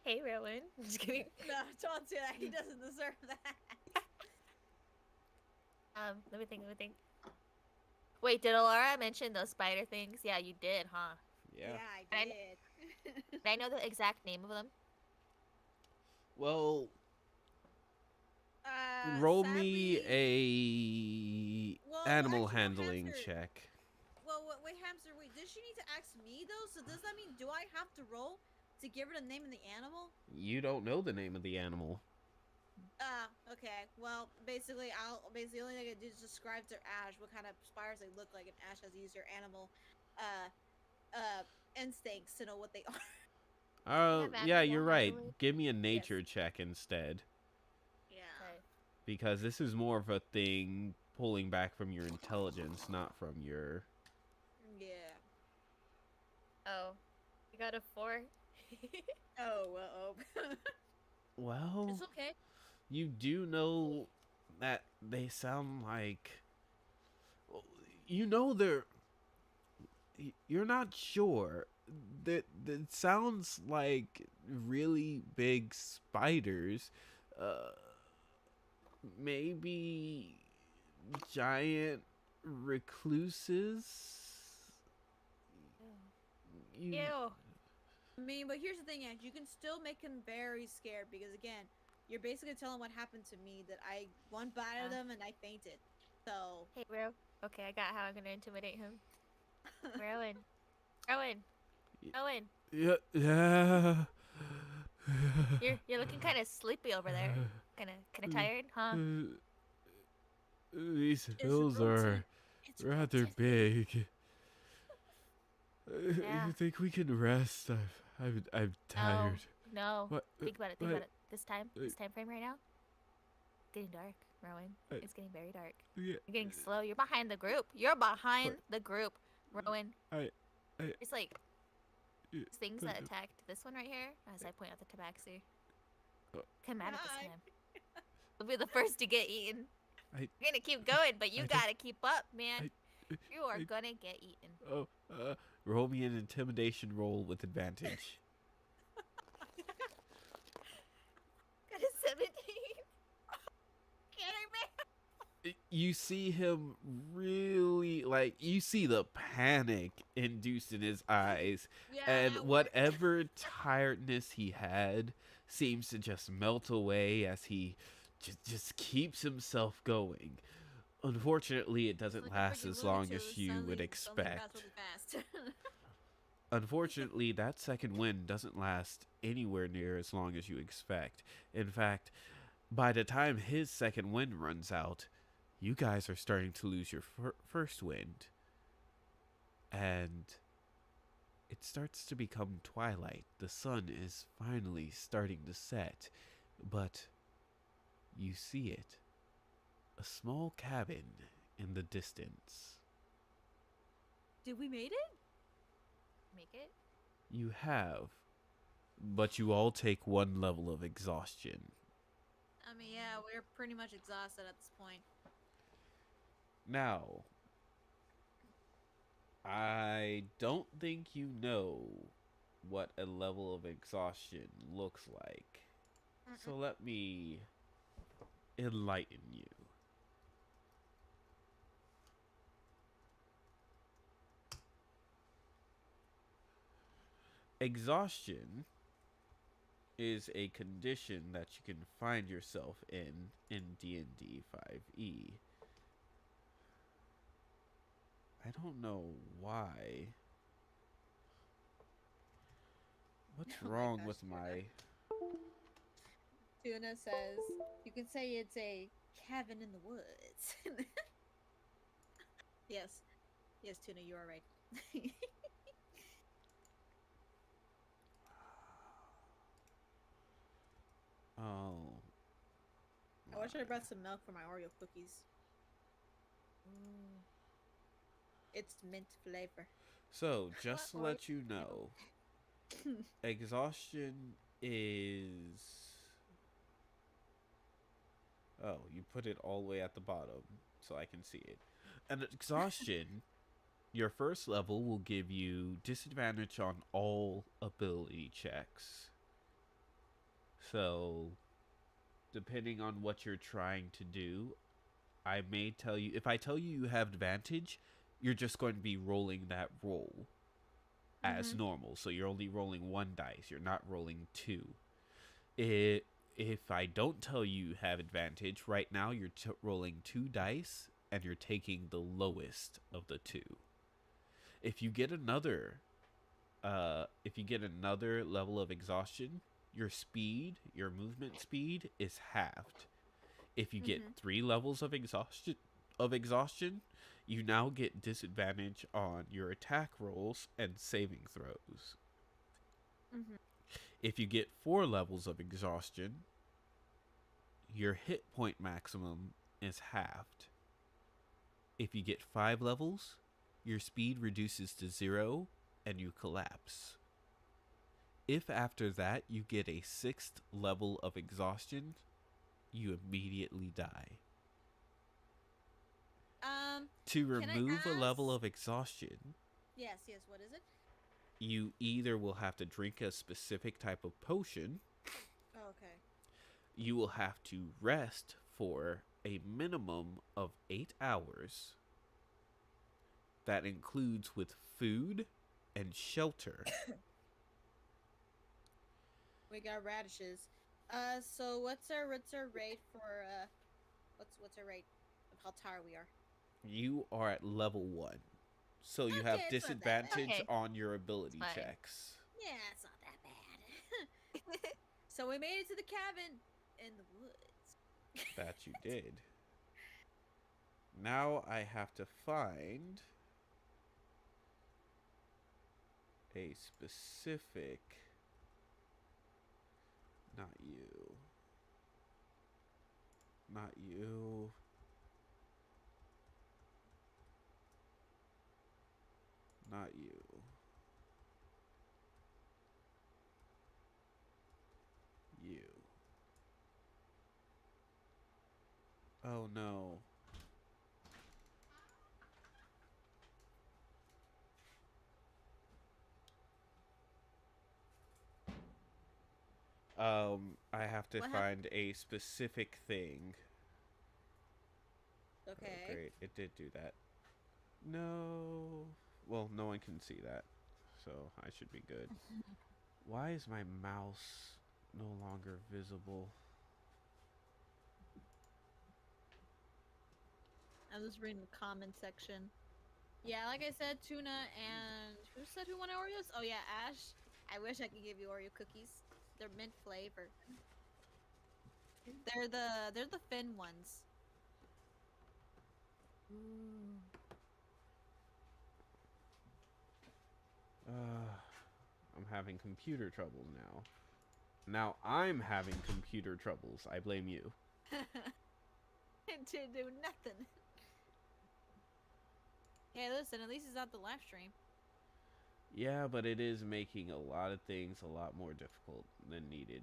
Hey, Rowan. Just kidding. No, don't do that. He doesn't deserve that. Let me think. Let me think. Wait, did Alara mention those spider things? Yeah, you did, huh? Yeah. I I did. Did I know the exact name of them? Well, roll me sadly- a Well, animal actually, no, handling Hamster. check. Well, wait, Hamster, wait. Does she need to ask me though? So does that mean do I have to roll to give her the name of the animal? You don't know the name of the animal. Okay. Well, basically, the only thing I can do is describe to Ash what kind of spiders they look like, and Ash has to use her animal, instincts to know what they are. have Yeah, animal you're right. handling? Give me a nature check instead. Yeah. Okay. Because this is more of a thing pulling back from your intelligence, not from your... Yeah. Oh, you got a 4. Oh well. Well, It's okay. you do know that they sound like... You know they're... You're not sure. That sounds like really big spiders. Maybe giant recluses. You, Ew. I mean, but here's the thing, Ash. You can still make him very scared because again, you're basically telling what happened to me that I one bite of them and I fainted. So. Hey, Ro. Okay, I got how I'm gonna intimidate him. Rowan. Rowan. Rowan. yeah. You're looking kind of sleepy over there. Kind of tired, huh? These It's hills are It's rather rotating. big. Yeah. You think we can rest? I'm tired. No. What? Think about it. Think about it. This time frame right now. It's getting dark, Rowan. I- It's getting very dark. Yeah. You're getting slow. You're behind the group. You're behind But- the group, Rowan. I- It's like Yeah, things that but- attacked this one right here. As I point out the tabaxi. Uh, Come at it this Hi. time. We'll be the first to get eaten. I- We're gonna keep going, but you I don't- gotta keep up, man. You are I- gonna get eaten. Oh, Roll me an intimidation roll with advantage. Got a 17. Kidding me? You see him really, like, you see the panic induced in his eyes, Yeah, and that worked. whatever tiredness he had seems to just melt away as he just keeps himself going. Unfortunately, it It's doesn't like a last freaking as Looney long as Tunes. you would Suddenly pass expect. really fast. Unfortunately, that second wind doesn't last anywhere near as long as you expect. In fact, by the time his second wind runs out, you guys are starting to lose your first wind. And it starts to become twilight. The sun is finally starting to set. But you see it. A small cabin in the distance. Did we made it? Make it? You have. But you all take one level of exhaustion. I mean, yeah, we're pretty much exhausted at this point. Now, I don't think you know what a level of exhaustion looks like. So let me enlighten you. Exhaustion is a condition that you can find yourself in D&D 5e. I don't know why. What's Oh my wrong gosh, with Tuna. my... Tuna says, you can say it's a cabin in the woods. Yes. Yes, Tuna, you are right. Oh. I wish I brought some milk for my Oreo cookies. Ooh. It's mint flavor. So, just to What let you know, exhaustion is... Oh, you put it all the way at the bottom so I can see it. And exhaustion, your first level will give you disadvantage on all ability checks. So, depending on what you're trying to do, I may tell you, if I tell you you have advantage, you're just going to be rolling that roll as normal. So you're only rolling one dice, you're not rolling two. If I don't tell you have advantage, right now you're rolling two dice and you're taking the lowest of the two. If you get another level of exhaustion, your speed, your movement speed is halved. If you get 3 levels of exhaustion, you now get disadvantage on your attack rolls and saving throws. If you get 4 levels of exhaustion, your hit point maximum is halved. If you get 5 levels, your speed reduces to 0 and you collapse. If after that you get a 6th level of exhaustion, you immediately die. To Can I remove a level ask- of exhaustion, Yes, what is it? you either will have to drink a specific type of potion, Oh, okay. you will have to rest for a minimum of 8 hours. That includes with food and shelter. We got radishes. So what's our rate for what's our rate of how tired we are? You are at level 1. So you Okay, have it's not that bad. disadvantage Okay. on your ability It's fine. checks. Yeah, it's not that bad. So we made it to the cabin in the woods. That you did. Now I have to find a specific... Not you. Not you. Not you. You. Oh no. I have to What happened? find a specific thing. Oh, Okay. great. It did do that. No. Well, no one can see that, so I should be good. Why is my mouse no longer visible? I'm just reading the comment section. Yeah, like I said, tuna and who said who wanted Oreos? Oh yeah, Ash. I wish I could give you Oreo cookies. They're mint flavor. They're the thin ones. Ooh. I'm having computer troubles now. Now I'm having computer troubles. I blame you. It didn't do nothing. Hey, listen, at least it's not the live stream. Yeah, but it is making a lot of things a lot more difficult than needed.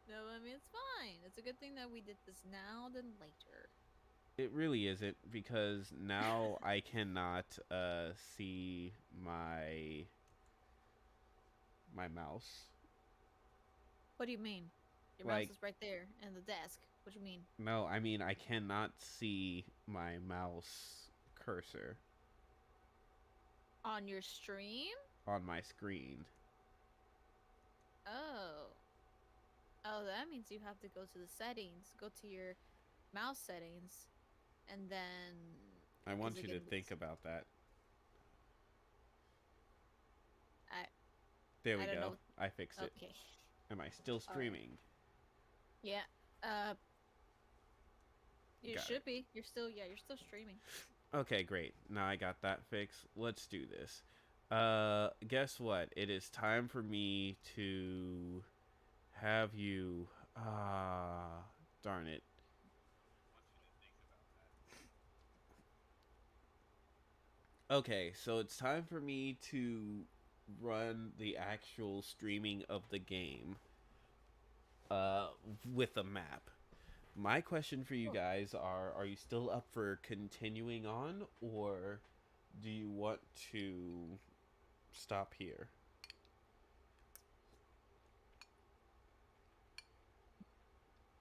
No, I mean, it's fine. It's a good thing that we did this now than later. It really isn't, because now I cannot see my mouse. What do you mean? Your Like- mouse is right there in the desk. What do you mean? No, I mean I cannot see my mouse cursor On your stream? on my screen. Oh. Oh, that means you have to go to the settings. Go to your mouse settings. And then... I want Is it you to getting think this- about that. I- There we I don't go. know. I fixed it. Okay. Am I still streaming? Yeah. You Got should be. You're still streaming. Okay, great. Now I got that fixed. Let's do this. Guess what? It is time for me to have you... darn it. Okay, so it's time for me to run the actual streaming of the game with a map. My question for you guys are you still up for continuing on, or do you want to stop here?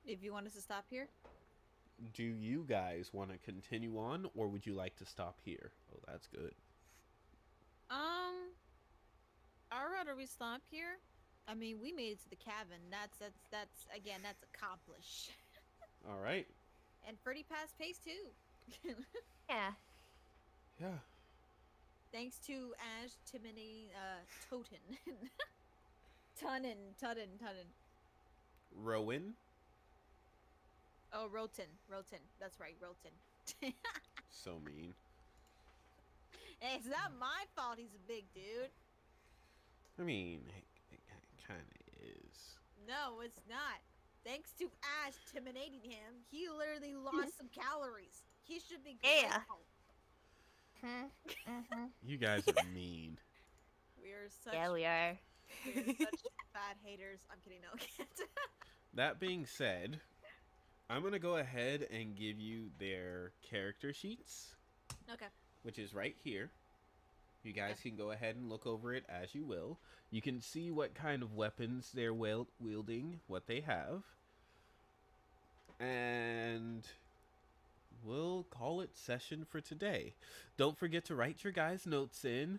If you want us to stop here. Do you guys want to continue on, or would you like to stop here? Oh, that's good. I'd rather we stop here. I mean, we made it to the cabin. That's again, that's accomplished. All right. And Freddy passed pace too. Yeah. Yeah. Thanks to Ash, Timony, Toten. Tunnen. Rowan? Oh, Roten. That's right, Roten. So mean. It's not my fault he's a big dude. I mean, it kind of is. No, it's not. Thanks to Ash intimidating him, he literally lost some calories. He should be Yeah. grateful. You guys are mean. We are such, Yeah, we are. such bad haters. I'm kidding, no, I can't. That being said, I'm going to go ahead and give you their character sheets, Okay. which is right here. You guys can go ahead and look over it as you will. You can see what kind of weapons they're wielding, what they have. And we'll call it session for today. Don't forget to write your guys' notes in.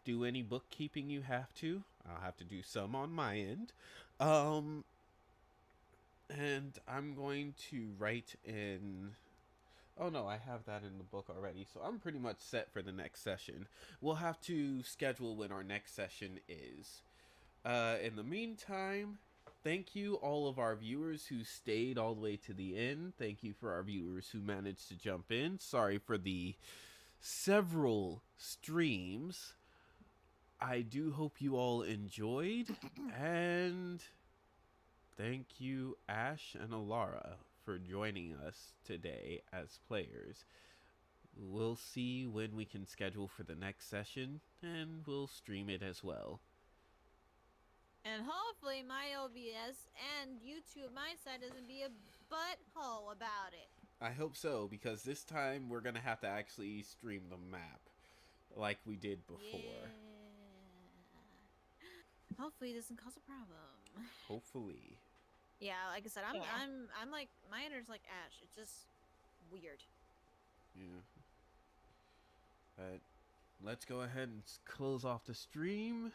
Do any bookkeeping you have to. I'll have to do some on my end. And I'm going to write in... Oh no, I have that in the book already, so I'm pretty much set for the next session. We'll have to schedule when our next session is. In the meantime, thank you all of our viewers who stayed all the way to the end. Thank you for our viewers who managed to jump in. Sorry for the several streams. I do hope you all enjoyed, and thank you, Ash and Alara, for joining us today as players. We'll see when we can schedule for the next session, and we'll stream it as well. And hopefully my OBS and YouTube, my side, doesn't be a butthole about it. I hope so, because this time we're going to have to actually stream the map like we did before. Yeah. Hopefully, it doesn't cause a problem. Hopefully. Yeah, like I said, Yeah. I'm like my energy's like Ash. It's just weird. Yeah. But let's go ahead and close off the stream.